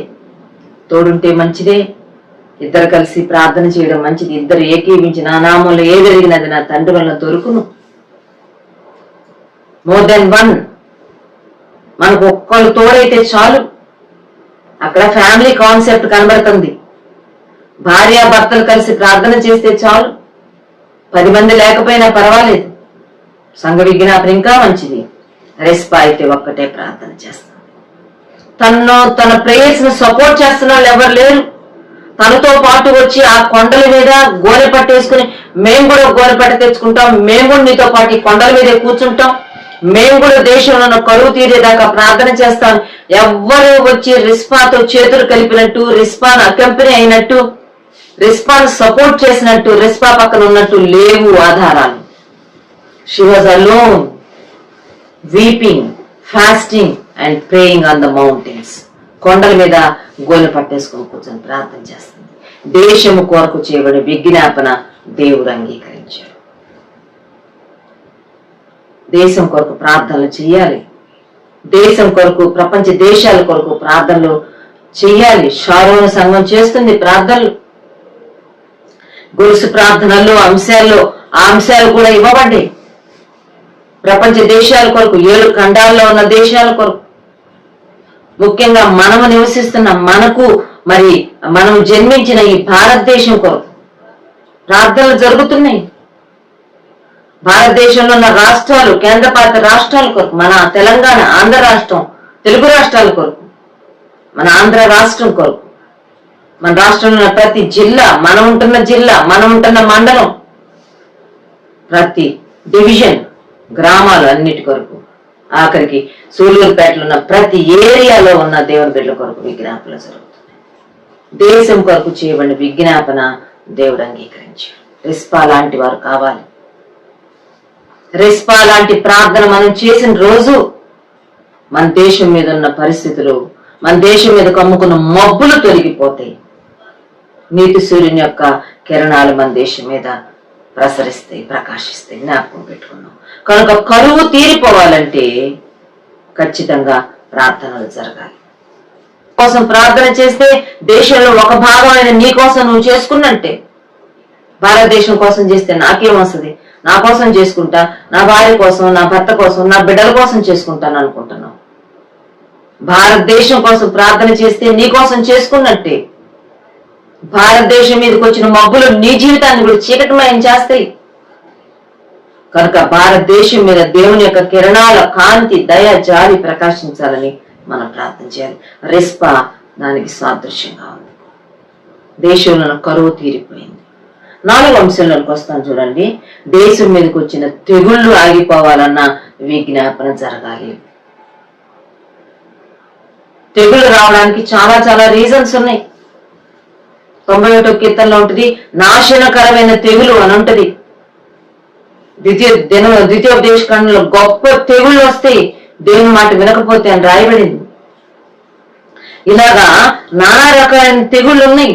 తోడుంటే మంచిదే, ఇద్దరు కలిసి ప్రార్థన చేయడం మంచిది. ఇద్దరు ఏకీవించి నా నామంలో ఏ జరిగినది నా తండ్రి వల్ల దొరుకును. మోర్ దెన్ 1, మనకు ఒక్కళ్ళు తోడైతే చాలు. అక్కడ ఫ్యామిలీ కాన్సెప్ట్ కనబడుతుంది. భార్యాభర్తలు కలిసి ప్రార్థన చేస్తే చాలు. 10 మంది లేకపోయినా పర్వాలేదు, సంఘ విజ్ఞాపన ఇంకా మంచిది. రెస్పా అయితే ఒక్కటే ప్రార్థన చేస్తాను. తన ప్రేయర్స్ ను సపోర్ట్ చేస్తున్న వాళ్ళు ఎవరు లేరు. తనతో పాటు వచ్చి ఆ కొండల మీద గోనె పట్ట వేసుకుని, మేము కూడా గోనె పట్ట తెచ్చుకుంటాం, మేము కూడా నీతో పాటు ఈ కొండల మీదే కూర్చుంటాం, మేము కూడా దేశంలో ఉన్న కరువు తీరేదాకా ప్రార్థన చేస్తాం. ఎవ్వరు వచ్చి రిస్పాతో చేతులు కలిపినట్టు, రిస్పాను అకంపెనీ అయినట్టు, రిస్పాను సపోర్ట్ చేసినట్టు, రిస్పా పక్కన ఉన్నట్టు లేవు ఆధారాలు. She was alone, weeping, fasting and praying on the mountains. కొండల మీద గోనె పట్టేసుకొని కూర్చొని ప్రార్థన చేస్తుంది. దేశము కొరకు చేయబడే విజ్ఞాపన దేవుడు అంగీకరించాడు. దేశం కొరకు ప్రార్థనలు చేయాలి. దేశం కొరకు, ప్రపంచ దేశాల కొరకు ప్రార్థనలు చేయాలి. షారోను సంఘం చేస్తుంది ప్రార్థనలు. గొలుసు ప్రార్థనల్లో అంశాల్లో ఆ అంశాలు కూడా ఇవ్వబడ్డాయి. ప్రపంచ దేశాల కొరకు, 7 ఖండాల్లో ఉన్న దేశాల కొరకు, ముఖ్యంగా మనము నివసిస్తున్న మనకు, మరి మనం జన్మించిన ఈ భారతదేశం కొరకు ప్రార్థనలు జరుగుతున్నాయి. భారతదేశంలో ఉన్న రాష్ట్రాలు, కేంద్రపాలిత రాష్ట్రాల కొరకు, మన తెలంగాణ, ఆంధ్ర రాష్ట్రం, తెలుగు రాష్ట్రాల కొరకు, మన ఆంధ్ర రాష్ట్రం కొరకు, మన రాష్ట్రంలో ఉన్న ప్రతి జిల్లా, మనం ఉంటున్న జిల్లా, మనం ఉంటున్న మండలం, ప్రతి డివిజన్, గ్రామాలు అన్నిటి కొరకు, ఆఖరికి సూలూరుపేటలో ఉన్న ప్రతి ఏరియాలో ఉన్న దేవుని బిడ్డల కొరకు విజ్ఞాపన జరుగుతుంది. దేశం కొరకు చేయబడిన విజ్ఞాపన దేవుడు అంగీకరించాడు. రిస్పా లాంటి వారు కావాలి. రిస్పా లాంటి ప్రార్థన మనం చేసిన రోజు మన దేశం మీద ఉన్న పరిస్థితులు, మన దేశం మీద కమ్ముకున్న మబ్బులు తొలగిపోతాయి. నీతి సూర్యుని యొక్క కిరణాలు మన దేశం మీద ప్రసరిస్తాయి, ప్రకాశిస్తాయి. జ్ఞాపకం పెట్టుకున్నాం. కనుక కరువు తీరిపోవాలంటే ఖచ్చితంగా ప్రార్థనలు జరగాలి. కోసం ప్రార్థన చేస్తే దేశంలో ఒక భాగమైన నీ కోసం నువ్వు చేసుకున్నట్టే. భారతదేశం కోసం చేస్తే నాకేమొస్తుంది, నా కోసం చేసుకుంటా, నా భార్య కోసం, నా భర్త కోసం, నా బిడ్డల కోసం చేసుకుంటాను అనుకుంటున్నావు. భారతదేశం కోసం ప్రార్థన చేస్తే నీ కోసం చేసుకున్నట్టే. భారతదేశం మీదకి వచ్చిన మబ్బులు నీ జీవితాన్ని కూడా చీకటిమయం చేస్తాయి. కనుక భారతదేశం మీద దేవుని యొక్క కిరణాల కాంతి, దయ, జాలి ప్రకాశించాలని మనం ప్రార్థన చేయాలి. రిస్పా దానికి సాదృశ్యంగా ఉంది. దేశంలో కరువు తీరిపోయింది. 4వ అంశంలోకి వస్తాను చూడండి. దేశం మీదకి వచ్చిన తెగుళ్ళు ఆగిపోవాలన్న విజ్ఞాపన జరగాలి. తెగుళ్ళు రావడానికి చాలా చాలా రీజన్స్ ఉన్నాయి. 91వ కీర్తనలో ఉంటుంది, నాశనకరమైన తెగులు అని ఉంటది. ద్వితీయోపదేశకాండంలో గొప్ప తెగుళ్ళు వస్తాయి దేవుని మాట వినకపోతే అని రాయబడింది. ఇలాగా నానా రకాలైన తెగుళ్ళు ఉన్నాయి.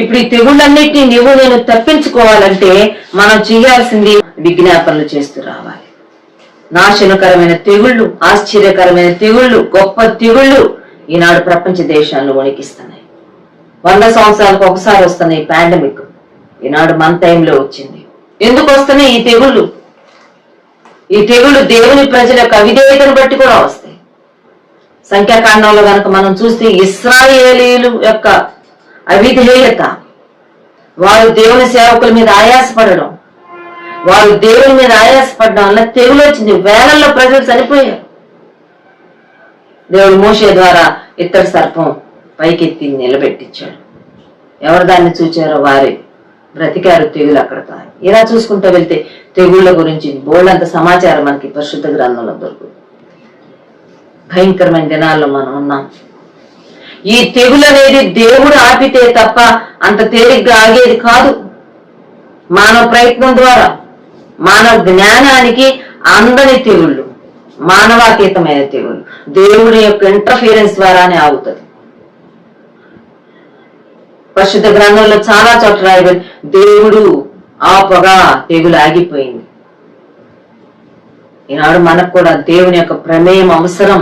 ఇప్పుడు ఈ తెగుళ్ళన్నిటినీ నువ్వు నేను తప్పించుకోవాలంటే మనం చేయాల్సింది విజ్ఞాపనలు చేస్తూ రావాలి. నాశనకరమైన తెగుళ్ళు, ఆశ్చర్యకరమైన తెగుళ్ళు, గొప్ప తెగుళ్ళు ఈనాడు ప్రపంచ దేశాలను వణికిస్తున్నాయి. 100 సంవత్సరాలకు ఒకసారి వస్తున్నాయి పాండమిక్. ఈనాడు మన టైంలో వచ్చింది. ఎందుకు వస్తున్నాయి ఈ తెగుళ్ళు? ఈ తెగుళ్ళు దేవుని ప్రజల యొక్క అవిధేయతను బట్టి కూడా వస్తాయి. సంఖ్యాకాండంలో కనుక మనం చూస్తే ఇశ్రాయేలీయుల యొక్క అవిధేయత, వారు దేవుని సేవకుల మీద ఆయాసపడడం, వారు దేవుని మీద ఆయాసపడడం వల్ల తెగులు వచ్చింది. వేలల్లో ప్రజలు చనిపోయారు. దేవుడు మోషే ద్వారా ఇత్తడి సర్పం పైకెత్తి నిలబెట్టించాడు. ఎవరు దాన్ని చూచారో వారే బ్రతికారు. తెగులు అక్కడ. ఇలా చూసుకుంటూ వెళ్తే తెగుళ్ళ గురించి బోల్డంత సమాచారం మనకి పరిశుద్ధ గ్రంథంలో దొరుకుతుంది. భయంకరమైన దినాల్లో మనం ఉన్నాం. ఈ తెగులు అనేది దేవుడు ఆపితే తప్ప అంత తేలిగ్గా ఆగేది కాదు. మానవ ప్రయత్నం ద్వారా, మానవ జ్ఞానానికి అందని తెగుళ్ళు, మానవాతీతమైన తెగుళ్ళు దేవుడి యొక్క ఇంటర్ఫీరెన్స్ ద్వారానే ఆగుతుంది. పరిశుద్ధ గ్రంథంలో చాలా చోట్ల రాయబడి దేవుడు ఆపగా తెగులు ఆగిపోయింది. ఈనాడు మనకు కూడా దేవుని యొక్క ప్రమేయం అవసరం.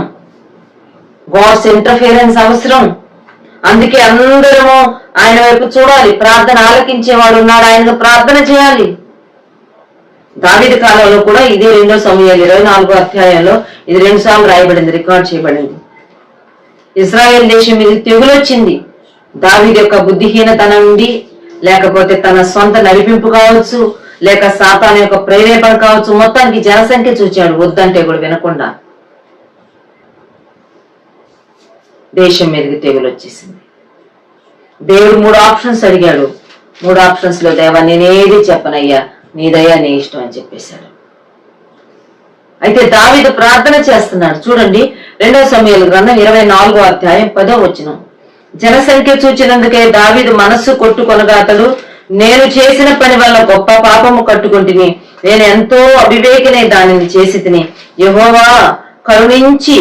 గాడ్స్ ఇంటర్ఫియరెన్స్ అవసరం. అందుకే అందరము ఆయన వైపు చూడాలి. ప్రార్థన ఆలకించేవాడు ఉన్నాడు, ఆయనకు ప్రార్థన చేయాలి. దావీదు కాలంలో కూడా ఇదే 2 సమూయేలు 24వ అధ్యాయంలో ఇది 2 సార్లు రాయబడింది, రికార్డ్ చేయబడింది. ఇశ్రాయేల్ దేశం మీద తెగులు వచ్చింది. దావీదు యొక్క బుద్ధిహీనతన నుండి, లేకపోతే తన సొంత నడిపింపు కావచ్చు, లేక సాతాను యొక్క ప్రేరేపణ కావచ్చు, మొత్తానికి జనసంఖ్య చూచాడు. వద్దంటే కూడా వినకుండా దేశం మీదకి తెగులు వచ్చేసింది. దేవుడు 3 ఆప్షన్స్ అడిగాడు. 3 ఆప్షన్స్ లో దేవా నేనేది చెప్పనయ్యా, నీదయ్యా నీ ఇష్టం అని చెప్పేశాడు. అయితే దావీదు ప్రార్థన చేస్తున్నాడు. చూడండి 2వ సమూయేలు గ్రంథం 24వ అధ్యాయం 10వ వచనం. జనసంఖ్య చూచినందుకే దావీదు మనస్సు కొట్టుకొనగా అతడు, నేను చేసిన పని వల్ల గొప్ప పాపము కట్టుకుంటుని, నేను ఎంతో అవివేకినే దానిని చేసి తిని, యెహోవా కరుణించి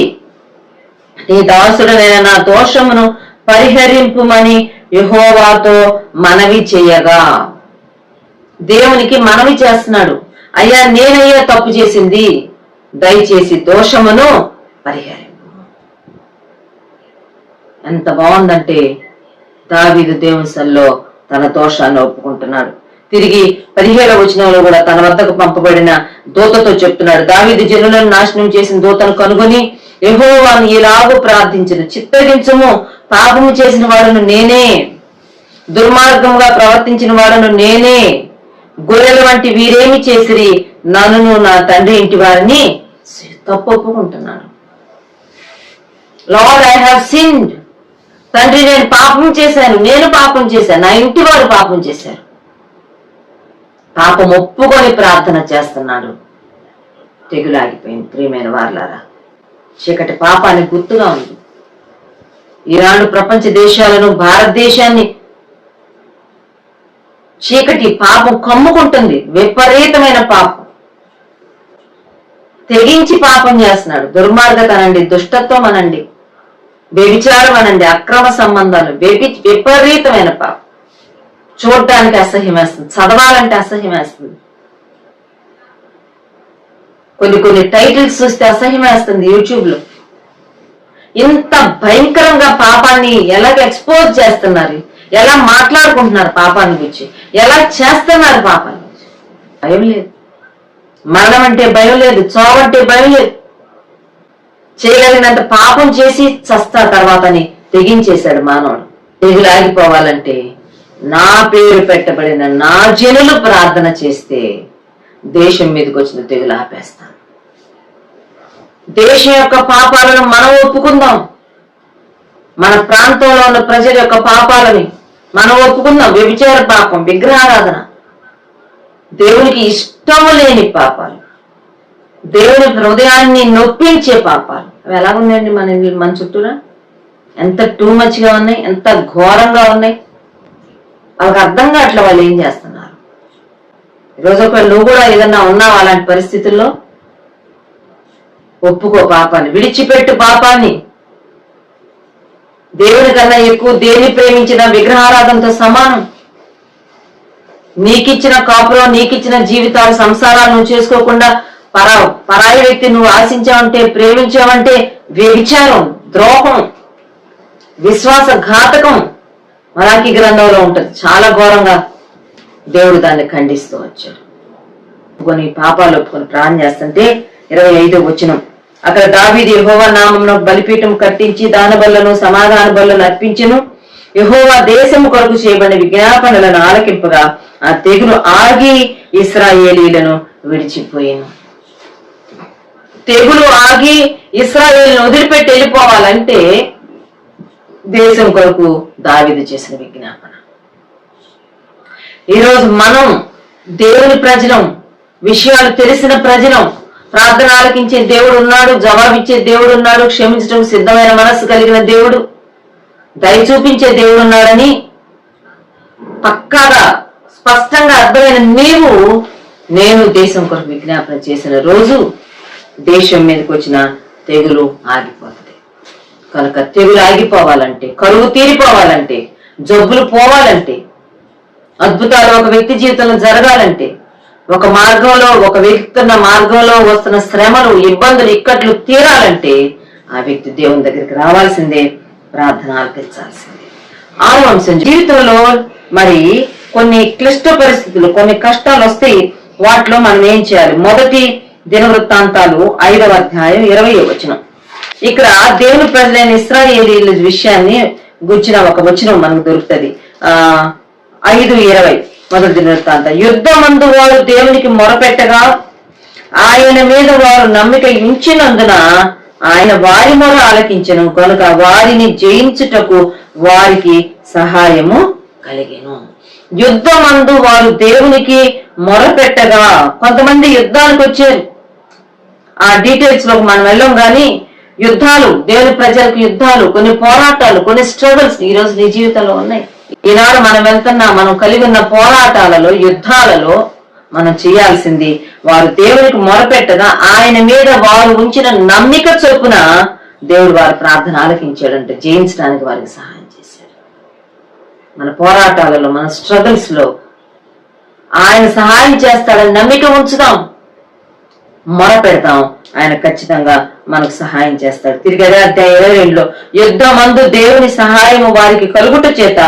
నీ దాసుడనైన నా దోషమును పరిహరింపుమని యెహోవాతో మనవి చేయగా, దేవునికి మనవి చేస్తున్నాడు. అయ్యా నేనయ్యా తప్పు చేసింది, దయచేసి దోషమును పరిహరింపు. ఎంత బాగుందంటే దావీదు దేవుని సన్నిధిలో తన దోషాన్ని ఒప్పుకుంటున్నాడు. తిరిగి 17వ వచనంలో కూడా తన వద్దకు పంపబడిన దూతతో చెప్తున్నాడు, దావీదు జనులను నాశనం చేసిన దూతను కనుగొని యెహోవాను ఇలాగూ ప్రార్థించును, చిత్తగించుము, పాపము చేసిన వాడును నేనే, దుర్మార్గంగా ప్రవర్తించిన వాడును నేనే, గొర్రెల వంటి వీరేమి చేసిరి, నన్ను నా తండ్రి ఇంటి వారిని తప్పు ఒప్పుకుంటున్నాను. లార్డ్ ఐ హావ్ సిన్డ్, తండ్రి నేను పాపం చేశాను, నేను పాపం చేశాను, నా ఇంటి వారు పాపం చేశారు. పాపం ఒప్పుకొని ప్రార్థన చేస్తున్నాడు. తెగులాగిపోయింది. ప్రియమైన వారలారా, చీకటి పాపానికి గుర్తుగా ఉంది. ఈనాడు ప్రపంచ దేశాలను, భారతదేశాన్ని చీకటి పాపం కమ్ముకుంటుంది. విపరీతమైన పాపం, తెగించి పాపం చేస్తున్నాడు. దుర్మార్గత అనండి, దుష్టత్వం అనండి, వ్యభిచారం అనండి, అక్రమ సంబంధాలు, విపరీతమైన పాపం. చూడటానికి అసహ్యం వేస్తుంది, చదవాలంటే అసహ్యం వేస్తుంది. కొన్ని టైటిల్స్ చూస్తే అసహ్యమేస్తుంది యూట్యూబ్లో. ఇంత భయంకరంగా పాపాన్ని ఎలా ఎక్స్పోజ్ చేస్తున్నారు, ఎలా మాట్లాడుకుంటున్నారు పాపాన్ని గురించి, ఎలా చేస్తున్నారు పాపాన్ని గురించి. భయం లేదు, మరణం అంటే భయం లేదు, చావు అంటే భయం లేదు. చేయగలిగినంత పాపం చేసి చస్తా తర్వాతని తెగించేశాడు మానవుడు. తెగులు ఆగిపోవాలంటే నా పేరు పెట్టబడిన నా జనులు ప్రార్థన చేస్తే దేశం మీదకి వచ్చిన తెగులు ఆపేస్తాను. దేశం యొక్క పాపాలను మనం ఒప్పుకుందాం, మన ప్రాంతంలో ఉన్న ప్రజల యొక్క పాపాలని మనం ఒప్పుకుందాం. వ్యభిచార పాపం, విగ్రహారాధన, దేవునికి ఇష్టము లేని పాపాలు, దేవుని హృదయాన్ని నొప్పించే పాపాలు, అవి ఎలా ఉన్నాయండి మన చుట్టూరా? ఎంత టూ మచ్ గా ఉన్నాయి, ఎంత ఘోరంగా ఉన్నాయి. వాళ్ళకి అర్థం కావట్లే వాళ్ళు ఏం చేస్తున్నారు. ఈరోజు ఒకవేళ నువ్వు కూడా ఏదన్నా ఉన్నావు అలాంటి పరిస్థితుల్లో, ఒప్పుకో పాపాన్ని, విడిచిపెట్టు పాపాన్ని. దేవుని కన్నా ఎక్కువ దేని ప్రేమించిన విగ్రహారాధనతో సమానం. నీకిచ్చిన కాపురం, నీకిచ్చిన జీవితాలు, సంసారాలు నువ్వు చేసుకోకుండా పరాయి వ్యక్తి నువ్వు ఆశించావంటే, ప్రేమించావంటే వ్యభిచారం, ద్రోహం, విశ్వాసఘాతకం మలాకి గ్రంథంలో ఉంటుంది. చాలా ఘోరంగా దేవుడు దాన్ని ఖండిస్తూ వచ్చాడు. కొన్ని పాపాలు ఒప్పుకొని ప్రార్థన చేస్తుంటే 25వ వచనం, అక్కడ దావీదు యెహోవా నామమున బలిపీఠం కట్టించి దాన బలులను సమాధాన బలులను అర్పించెను. యెహోవా దేశము కొరకు చేయబడిన విజ్ఞాపనలను ఆలకింపగా ఆ తెగులు ఆగి ఇశ్రాయేలీలను విడిచిపోయాను. తెగులు ఆగి ఇశ్రాయేలును వదిలిపెట్టి వెళ్ళిపోవాలంటే దేశం కొరకు దావీదు చేసిన విజ్ఞాపన. ఈరోజు మనం దేవుని ప్రజలం, విషయాలు తెలిసిన ప్రజలం, ప్రార్థన ఆలకించే దేవుడు ఉన్నాడు, జవాబిచ్చే దేవుడు ఉన్నాడు, క్షమించడం సిద్ధమైన మనస్సు కలిగిన దేవుడు, దయ చూపించే దేవుడు ఉన్నాడని పక్కాగా స్పష్టంగా అర్థమైన నేను దేశం కొరకు విజ్ఞాపన చేసిన రోజు దేశం మీదకి వచ్చిన తెగులు ఆగిపోతుంది. కనుక తెగులు ఆగిపోవాలంటే, కరువు తీరిపోవాలంటే, జబ్బులు పోవాలంటే, అద్భుతాలు ఒక వ్యక్తి జీవితంలో జరగాలంటే, ఒక మార్గంలో, ఒక వ్యక్తి మార్గంలో వస్తున్న శ్రమలు, ఇబ్బందులు, ఇక్కట్లు తీరాలంటే ఆ వ్యక్తి దేవుని దగ్గరికి రావాల్సిందే, ప్రార్థన ఆలకించాల్సిందే. 6వ అంశం, జీవితంలో మరి కొన్ని క్లిష్ట పరిస్థితులు, కొన్ని కష్టాలు వస్తాయి. వాటిలో మనం ఏం చేయాలి? మొదటి దినవృత్తాంతాలు 5వ అధ్యాయం 20వ వచనం. ఇక్కడ దేవుని ప్రజలైన ఇశ్రాయేలీల విషయాన్ని గుర్చిన ఒక వచనం మనకు దొరుకుతుంది. 5:20 మొదటి దినవృత్తాంతం. యుద్ధమందు వారు దేవునికి మొరపెట్టగా ఆయన మీద వారు నమ్మిక ఉంచినందున ఆయన వారి మొర ఆలకించెను, కనుక వారిని జయించుటకు వారికి సహాయము కలిగెను. యుద్ధమందు వారు దేవునికి మొరపెట్టగా, కొంతమంది యుద్ధానికి వచ్చారు. ఆ డీటెయిల్స్ లోకి మనం వెళ్ళాం కానీ యుద్ధాలు, దేవుని ప్రజలకు యుద్ధాలు, కొన్ని పోరాటాలు, కొన్ని స్ట్రగుల్స్ ఈరోజు నీ జీవితంలో ఉన్నాయి. ఈనాడు మనం మనం కలిగి ఉన్న పోరాటాలలో, యుద్ధాలలో మనం చేయాల్సింది, వారు దేవునికి మొరపెట్టగా ఆయన మీద వారు ఉంచిన నమ్మిక చొప్పున దేవుడు వారి ప్రార్థన ఆలకించాడంటే జయించడానికి వారికి సహాయం చేశాడు. మన పోరాటాలలో, మన స్ట్రగుల్స్ లో ఆయన సహాయం చేస్తాడని నమ్మిక ఉంచుదాం, మొర పెడతాం, ఆయన ఖచ్చితంగా మనకు సహాయం చేస్తాడు. తిరిగి అదే అధ్యాయం 22లో, యుద్ధమందు దేవుని సహాయము వారికి కలుగుట చేత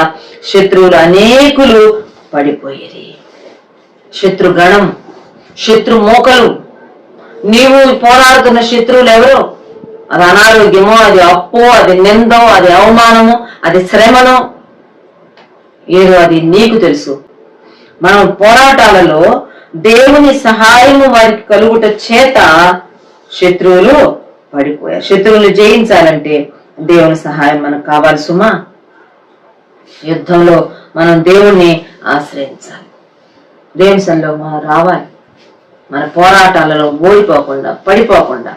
శత్రువులు అనేకులు పడిపోయేది. శత్రుగణం, శత్రు మోకలు, నీవు పోరాడుతున్న శత్రువులు ఎవరు? అది అనారోగ్యమో, అది అప్పో, అది నిందో, అది అవమానమో, అది శ్రమనో, ఏదో అది నీకు తెలుసు. మనం పోరాటాలలో దేవుని సహాయము వారికి కలుగుట చేత శత్రువులు పడిపోయారు. శత్రువులు జయించాలంటే దేవుని సహాయం మనకు కావాలి సుమా. యుద్ధంలో మనం దేవుణ్ణి ఆశ్రయించాలి, దేవుని సన్నిధిలో మనం రావాలి. మన పోరాటాలలో ఓడిపోకుండా, పడిపోకుండా,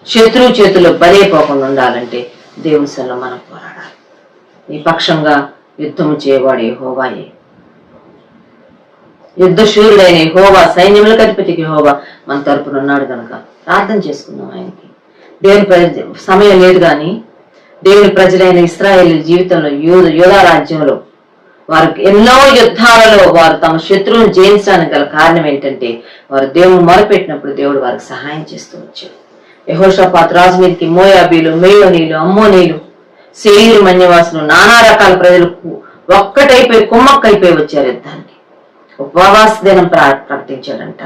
శత్రువు చేతుల్లో బలైపోకుండా ఉండాలంటే దేవుని సన్నిధిలో మనం పోరాడాలి. ఈ పక్షంగా యుద్ధము చేయవాడు యెహోవాయే. యుద్ధశూరుడైన యెహోవా, సైన్యములకు అధిపతికి యెహోవా మన తరపున ఉన్నాడు కనుక ప్రార్థన చేసుకుందాం ఆయనకి. దేవుని సమయం లేదు కానీ దేవుని ప్రజలైన ఇశ్రాయేలు జీవితంలో యూదా రాజ్యంలో వారికి ఎన్నో యుద్ధాలలో వారు తమ శత్రువును జయించడానికి గల కారణం ఏంటంటే వారు దేవుని మొరపెట్టినప్పుడు దేవుడు వారికి సహాయం చేస్తూ వచ్చాడు. యెహోషాపాతు రాజు మీదకి మోయాబీలు, మెయోనీలు, అమ్మోనీలు, శేయీరు మన్యవాసులు, నానా రకాల ప్రజలు ఒక్కటైపోయి కుమ్మక్కైపోయి వచ్చారు యుద్ధానికి. ఉపవాస దినం ప్రకటించాడంట.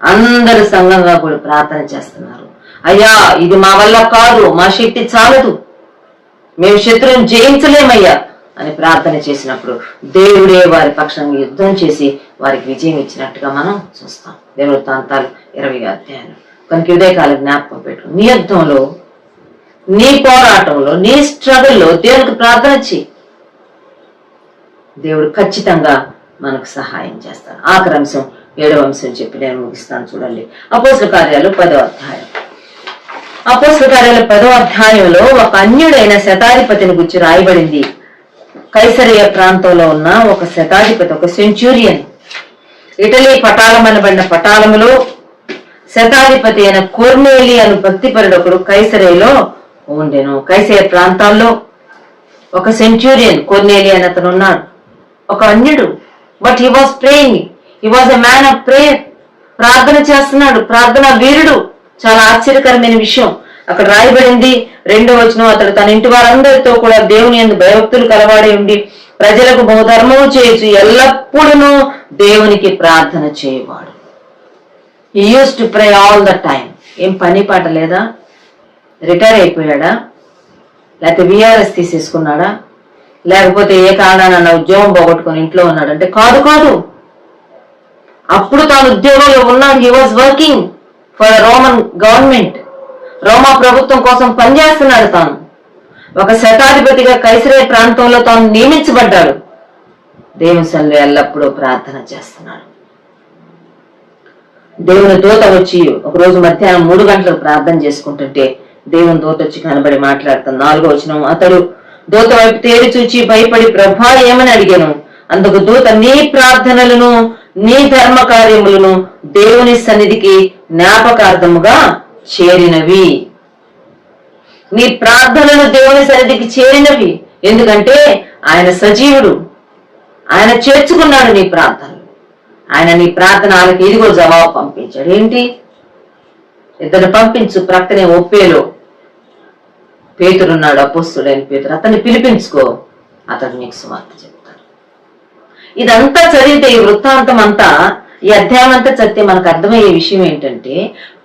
అందరు సంఘంగా కూడా ప్రార్థన చేస్తున్నారు. అయ్యా, ఇది మా వల్ల కాదు, మా శక్తి చాలదు, మేము శత్రువుని జయించలేమయ్యా అని ప్రార్థన చేసినప్పుడు దేవుడే వారి పక్షంగా యుద్ధం చేసి వారికి విజయం ఇచ్చినట్టుగా మనం చూస్తాం. దేవుడి తాంతాలు 20వ అధ్యాయం. కనుక ఉదయకాలం జ్ఞాపకం పెట్టుకుని నీ యుద్ధంలో, నీ పోరాటంలో, నీ స్ట్రగుల్లో దేవుడికి ప్రార్థన చేయి. దేవుడు ఖచ్చితంగా మనకు సహాయం చేస్తాడు. ఆఖరి అంశం 7వ అంశం చెప్పి నేను ముగిస్తాను. చూడండి, అపోస్తల కార్యాలు 10వ అధ్యాయం. అపోస్తల కార్యాలు 10వ అధ్యాయంలో ఒక అన్యుడైన శతాధిపతిని గురించి రాయబడింది. కైసరియా ప్రాంతంలో ఉన్న ఒక శతాధిపతి, ఒక సెంచూరియన్, ఇటలీ పటాలం అనబడిన పటాలములో శతాధిపతి అయిన కొర్నేలి అను భక్తిపరుడు ఒకడు కైసరేలో ఉండెను. కైసరియా ప్రాంతాల్లో ఒక సెంచూరియన్ కొర్నేలి అని అతను ఉన్నాడు, ఒక అన్యుడు. But he was praying, he was a man of prayer. ప్రార్థన చేస్తున్నాడు, ప్రార్థన వీరుడు. చాలా ఆశ్చర్యకరమైన విషయం అక్కడ రాయబడింది. 2వ వచనం, అతడు తన ఇంటి వారందరితో కూడా దేవుని యందు భయభక్తులు కలవాడి ఉండి ప్రజలకు బహుధర్మము చేయొచ్చు, ఎల్లప్పుడూ దేవునికి ప్రార్థన చేయవాడు. He use to pray all the time. ఏం పని పాట లేదా? రిటైర్ అయిపోయాడా? లేకపోతే విఆర్ఎస్ తీసేసుకున్నాడా? లేకపోతే ఏ కారణాన ఉద్యోగం పోగొట్టుకుని ఇంట్లో ఉన్నాడంటే కాదు, కాదు. అప్పుడు తాను ఉద్యోగంలో ఉన్నాడు. He was working for Roman government. రోమా ప్రభుత్వం కోసం పనిచేస్తున్నాడు. తాను ఒక శతాధిపతిగా కైసరే ప్రాంతంలో తాను నియమించబడ్డాడు. దేవుని సన్నిధిలో ఎల్లప్పుడూ ప్రార్థన చేస్తున్నాడు. దేవుని దూత వచ్చి ఒకరోజు మధ్యాహ్నం 3 గంటలకు ప్రార్థన చేసుకుంటుంటే దేవుని దూత వచ్చి కనబడి మాట్లాడుతాను. 4వ వచనం, అతడు దూత వైపు తేరి చూచి భయపడి ప్రభా ఏమని అడిగాను. అందుకు దూత, నీ ప్రార్థనలను నీ ధర్మ కార్యములను దేవుని సన్నిధికి జ్ఞాపకార్థముగా చేరినవి. నీ ప్రార్థనలు దేవుని సన్నిధికి చేరినవి. ఎందుకంటే ఆయన సజీవుడు, ఆయన చేర్చుకున్నాడు నీ ప్రార్థనలు. ఆయన నీ ప్రార్థనలకు ఇదిగో జవాబు పంపించాడు. ఏంటి? 2 పంపించు. ప్రక్కనే ఒప్పేలో పేతురున్నాడు, అపోస్తుడైన పేతురు. అతన్ని పిలిపించుకో, అతడు నీకు సువార్త చెప్తాడు. ఇదంతా చదివితే, ఈ వృత్తాంతం అంతా, ఈ అధ్యాయం అంతా చదివితే మనకు అర్థమయ్యే విషయం ఏంటంటే,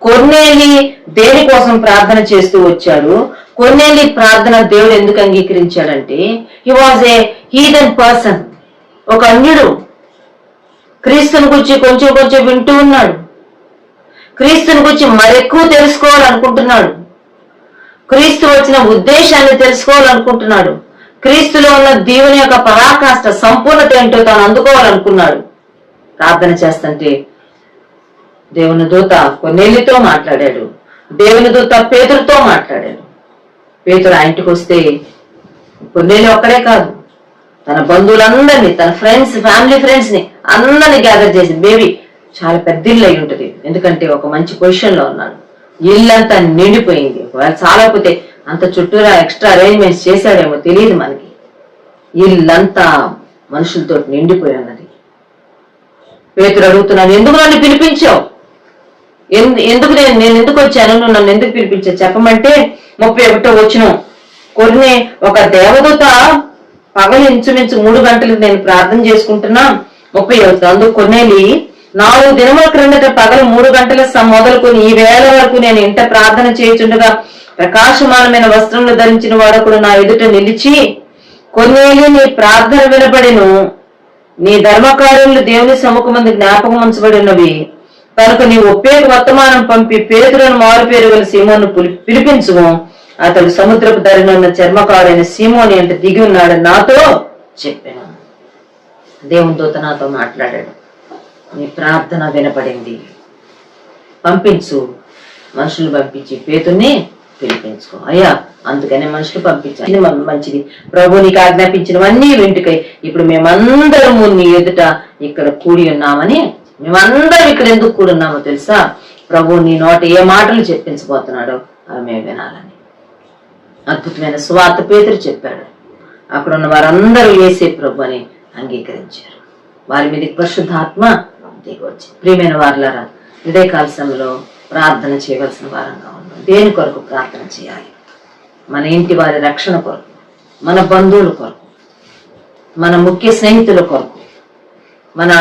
కొర్నేలి దేనికోసం ప్రార్థన చేస్తూ వచ్చాడు. కొర్నేలి ప్రార్థన దేవుడు ఎందుకు అంగీకరించాడంటే, he was a heathen person. ఒక అన్యుడు క్రీస్తుని గురించి కొంచెం కొంచెం వింటూ ఉన్నాడు. క్రీస్తుని గురించి మరెక్కువ తెలుసుకోవాలనుకుంటున్నాడు. క్రీస్తు వచ్చిన ఉద్దేశాన్ని తెలుసుకోవాలనుకుంటున్నాడు. క్రీస్తులో ఉన్న దేవుని యొక్క పరాకాష్ట సంపూర్ణత ఏంటో తాను అందుకోవాలనుకున్నాడు. ప్రార్థన చేస్తుంటే దేవుని దూత కొర్నేలితో మాట్లాడాడు. దేవుని దూత పేతురుతో మాట్లాడాడు. పేతురు ఆ ఇంటికి వస్తే కొర్నేలి ఒక్కడే కాదు, తన బంధువులందరినీ, తన ఫ్రెండ్స్, ఫ్యామిలీ ఫ్రెండ్స్ ని అందరినీ గ్యాదర్ చేసి, బేబీ చాలా పెద్ద ఇల్లు అయి ఉంటుంది, ఎందుకంటే ఒక మంచి పొజిషన్ లో ఉన్నాడు. ఇల్లంతా నిండిపోయింది. ఒకవేళ చాలకపోతే అంత చుట్టూరా ఎక్స్ట్రా అరేంజ్మెంట్స్ చేశాడేమో తెలియదు మనకి. ఇల్లంతా మనుషులతో నిండిపోయి ఉన్నది. పేతురు అడుగుతున్నాను, ఎందుకు నన్ను పిలిపించావు? ఎందుకు నేను ఎందుకు వచ్చాను? నువ్వు నన్ను ఎందుకు పిలిపించావు చెప్పమంటే 31వ వచనం, కొన్ని ఒక దేవదూత పగలు ఇంచుమించు 3 గంటలకు నేను ప్రార్థన చేసుకుంటున్నా. 30వ వచనం, అందుకు కొర్నేలి, 4 దినముల క్రిందట పగలు 3 గంటల మొదలుకొని ఈ వేళ వరకు నేను ఇంట ప్రార్థన చేయుచుండగా ప్రకాశమానమైన వస్త్రములు ధరించిన వాడకుడు నా ఎదుట నిలిచి, కొర్నేలి నీ ప్రార్థన వినబడెను, నీ ధర్మకార్యములు దేవుని సముఖమందు జ్ఞాపకం ఉంచబడి ఉన్నవి కనుక నీ ఒప్పేకు వర్తమానం పంపి పేతురును మారు పేరు గల సీమోను పిలిపించుము. అతడు సముద్రపు ధరినున్న చర్మకారుడైన సీమోని అంటే దిగి ఉన్నాడని నాతో చెప్పాను. దేవుని దూత నాతో మాట్లాడాడు, నీ ప్రార్థన వినపడింది, పంపించు. మనుషులు పంపించి పేతుర్ని పిలిపించుకో. అయ్యా, అందుకనే మనుషులు పంపించాలి, మంచిది. ప్రభు నీకు ఆజ్ఞాపించినవన్నీ వెంటుకై ఇప్పుడు మేమందరము నీ ఎదుట ఇక్కడ కూడి ఉన్నామని. మేమందరం ఇక్కడ ఎందుకు కూడి ఉన్నామో తెలుసా? ప్రభు నీ నోట ఏ మాటలు చెప్పించబోతున్నాడో అవి మేము వినాలని. అద్భుతమైన సువార్త పేతురు చెప్పాడు. అక్కడ ఉన్న వారందరూ యేసే ప్రభు అని అంగీకరించారు. వారి మీదకి పరిశుద్ధాత్మ దిగి వచ్చింది. ప్రియమైన వారులారా, ఇదే కాల సమయంలో ప్రార్థన చేయవలసిన వారంగా ఉన్నాం. దేని కొరకు ప్రార్థన చేయాలి? మన ఇంటి వారి రక్షణ కొరకు, మన బంధువుల కొరకు, మన ముఖ్య స్నేహితుల కొరకు, మన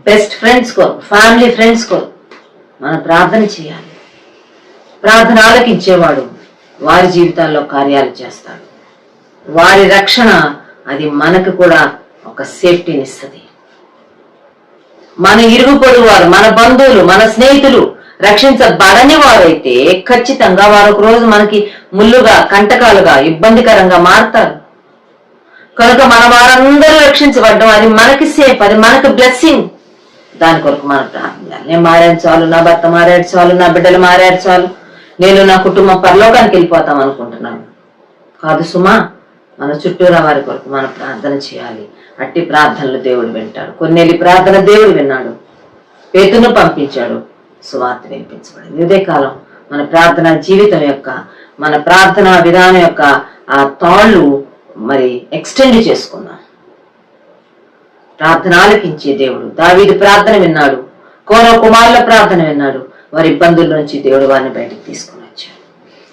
బెస్ట్ ఫ్రెండ్స్ కొరకు, ఫ్యామిలీ ఫ్రెండ్స్ కొరకు మనం ప్రార్థన చేయాలి. ప్రార్థన ఆలకించేవాడు వారి జీవితాల్లో కార్యాలు చేస్తాడు. వారి రక్షణ అది మనకు కూడా ఒక సేఫ్టీని ఇస్తుంది. మన ఇరుగు పొరుగు వారు, మన బంధువులు, మన స్నేహితులు రక్షించబడని వారైతే ఖచ్చితంగా వారు ఒక రోజు మనకి ముళ్ళుగా, కంటకాలుగా, ఇబ్బందికరంగా మారుతారు. కనుక మన వారందరూ రక్షించబడ్డం అది మనకి సేఫ్, అది మనకు బ్లెస్సింగ్. దాని కొరకు మనం ప్రార్థన. నేను మారాడు చాలు, నా భర్త మారాడు చాలు, నా బిడ్డలు మారాడు చాలు, నేను నా కుటుంబం పరలోకానికి వెళ్ళిపోతాం అనుకుంటున్నాను. కాదు సుమా, మన చుట్టూరా వారి కొరకు మనం ప్రార్థన చేయాలి. అట్టి ప్రార్థనలు దేవుడు వింటాడు. కొన్నేళ్ళి ప్రార్థన దేవుడు విన్నాడు, పేతురును పంపించాడు, సువార్త వినిపించబడింది. ఇదే కాలం మన ప్రార్థన జీవితం యొక్క, మన ప్రార్థన విధానం యొక్క ఆ తాళ్ళు మరి ఎక్స్టెండ్ చేసుకున్నాం. ప్రార్థన ఆలకించే దేవుడు దావీదు ప్రార్థన విన్నాడు, కోరో కుమారుల ప్రార్థన విన్నాడు. వారి ఇబ్బందుల నుంచి దేవుడు వారిని బయటకు తీసుకుని వచ్చాడు.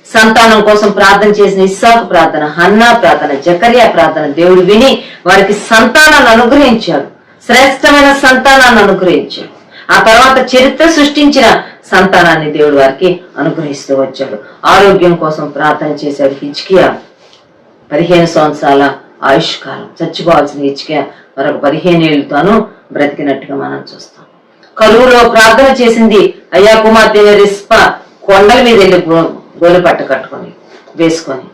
సంతానం కోసం ప్రార్థన చేసిన ఇస్సాకు ప్రార్థన, హన్నా ప్రార్థన, జకర్యా ప్రార్థన దేవుడు విని వారికి సంతానాన్ని అనుగ్రహించాడు. శ్రేష్టమైన సంతానాన్ని అనుగ్రహించాడు. ఆ తర్వాత చరిత్ర సృష్టించిన సంతానాన్ని దేవుడు వారికి అనుగ్రహిస్తూ వచ్చాడు. ఆరోగ్యం కోసం ప్రార్థన చేశాడు హిజ్కియా. 15 సంవత్సరాల ఆయుష్కాలం, చచ్చిపోవాల్సిన హిజ్కియా మరొక 15 ఏళ్లతోనూ బ్రతికినట్టుగా మనం చూస్తాం. కరువులో ప్రార్థన చేసింది అయ్యా కుమార్తె రిస్పా. కొండల మీద వెళ్ళి గోలు పట్ట కట్టుకొని వేసుకొని,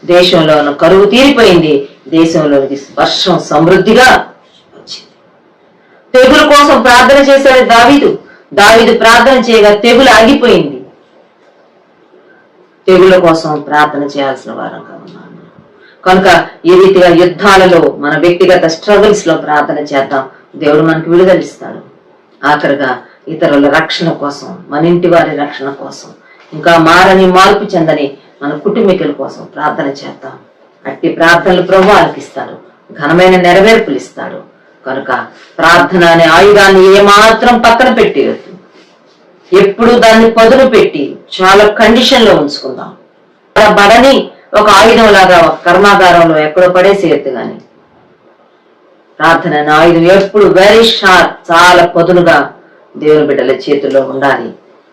దేశంలో ఉన్న కరువు తీరిపోయింది, దేశంలోనికి వర్షం సమృద్ధిగా వచ్చింది. తెగుల కోసం ప్రార్థన చేశాడు దావీదు ప్రార్థన చేయగా తెగులు ఆగిపోయింది. తెగుల కోసం ప్రార్థన చేయాల్సిన వారంగా ఉన్నాను. కనుక ఈ రీతిగా యుద్ధాలలో, మన వ్యక్తిగత స్ట్రగుల్స్ లో ప్రార్థన చేద్దాం. దేవుడు మనకు విడుదలిస్తాడు. ఆఖరిగా ఇతరుల రక్షణ కోసం, మన ఇంటి వారి రక్షణ కోసం, ఇంకా మార్పు చెందని మన కుటుంబీకుల కోసం ప్రార్థన చేద్దాం. అట్టి ప్రార్థనలు ప్రభువు ఆలకిస్తాడు, ఘనమైన నెరవేర్పులు ఇస్తాడు. కనుక ప్రార్థన అనే ఆయుధాన్ని ఏమాత్రం పక్కన పెట్టేయద్దు. ఎప్పుడు దాన్ని పదును పెట్టి చాలా కండిషన్ లో ఉంచుకుందాం. బడని ఒక ఆయుధం లాగా ఒక కర్మాగారంలో ఎక్కడో పడేసేయద్దు. కానీ ప్రార్థన అనే ఆయుధం ఎప్పుడు వెరీ షార్ప్, చాలా పదునుగా దేవుని బిడ్డల చేతుల్లో ఉండాలి.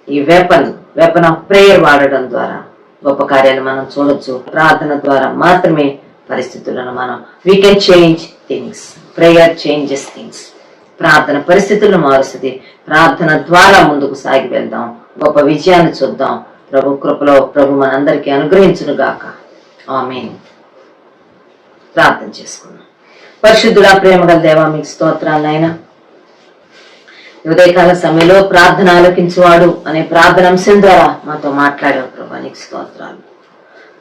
ఈ వెపన్ ఆఫ్ ప్రేయర్ వాడడం ద్వారా గొప్ప కార్యాలు మనం చూడొచ్చు. ప్రార్థన ద్వారా మాత్రమే పరిస్థితులను మనం we can change things. Prayer changes things. ప్రార్థన పరిస్థితులను మారుస్తుంది. ప్రార్థన ద్వారా ముందుకు సాగి వెళ్దాం, గొప్ప విజయాన్ని చూద్దాం. ప్రభు కృపలో ప్రభు మనందరికీ అనుగ్రహించును గాక. ఆమేన్. ప్రార్థన చేసుకుందాం. పరిశుద్ధుడా, ప్రేమగల దేవా, మీకు స్తోత్రాలు నాయనా. ఉదయకాల సమయంలో ప్రార్థన ఆలకించువాడు అనే ప్రార్థన అంశం ద్వారా మాతో మాట్లాడావు ప్రభా, నీకు స్తోత్రాలు.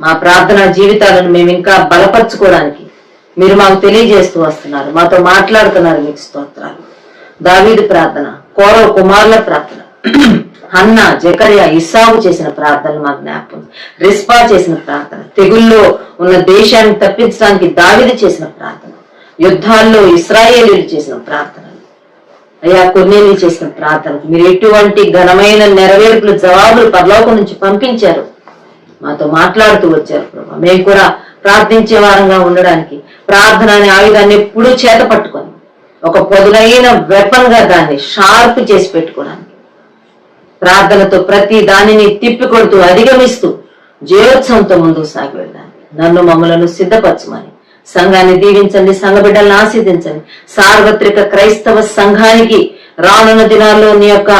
మా ప్రార్థన జీవితాలను మేము ఇంకా బలపరచుకోవడానికి మీరు మాకు తెలియజేస్తూ వస్తున్నారు, మాతో మాట్లాడుతున్నారు. మీకు స్తోత్రాలు. దావీదు ప్రార్థన, కోరవ కుమారుల ప్రార్థన, హన్నా, జకర్యా, ఇస్సాకు చేసిన ప్రార్థనలు మాకు జ్ఞాపకం. రిస్పా చేసిన ప్రార్థన, తెగుల్లో ఉన్న దేశాన్ని తప్పించడానికి దావీదు చేసిన ప్రార్థన, యుద్ధాల్లో ఇశ్రాయేలీయులు చేసిన ప్రార్థనలు, అయ్యా కొన్నేళ్ళు చేసిన ప్రార్థనకు మీరు ఎటువంటి ఘనమైన నెరవేర్పులు, జవాబులు పరలోకం నుంచి పంపించారు, మాతో మాట్లాడుతూ వచ్చారు ప్రభా. మేము కూడా ప్రార్థించే వారంగా ఉండడానికి ప్రార్థన అనే ఆయుధాన్ని ఎప్పుడూ చేత పట్టుకొని ఒక పొదునైన వెపన్ గా దాన్ని షార్ప్ చేసి పెట్టుకోవడానికి, ప్రార్థనతో ప్రతి దానిని తిప్పికొడుతూ అధిగమిస్తూ జయోత్సవంతో ముందుకు సాగి వెళ్ళడానికి నన్ను మమ్మలను సిద్ధపరచమని, సంఘాన్ని దీవించండి, సంఘ బిడ్డలను ఆశీర్వదించండి. సార్వత్రిక క్రైస్తవ సంఘానికి రానున్న దినాల్లో నీ యొక్క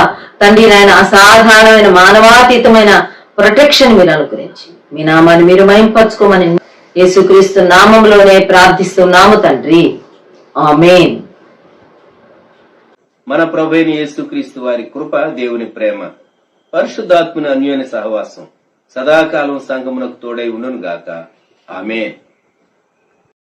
తండ్రి నాయన అసాధారణమైన మానవాతీతమైన ప్రొటెక్షన్ మీరు అనుగ్రహించి మీ నామాన్ని మీరు మహింపరచుకోమని యేసుక్రీస్తు నామంలోనే ప్రార్థిస్తున్నాము తండ్రి. ఆమేన్. మన ప్రభువైన యేసుక్రీస్తు వారి కృప, దేవుని ప్రేమ, పరిశుద్ధాత్మని అన్యోన్య సహవాసం సదాకాలం సంఘమునకు తోడై ఉండును గాక. ఆమేన్.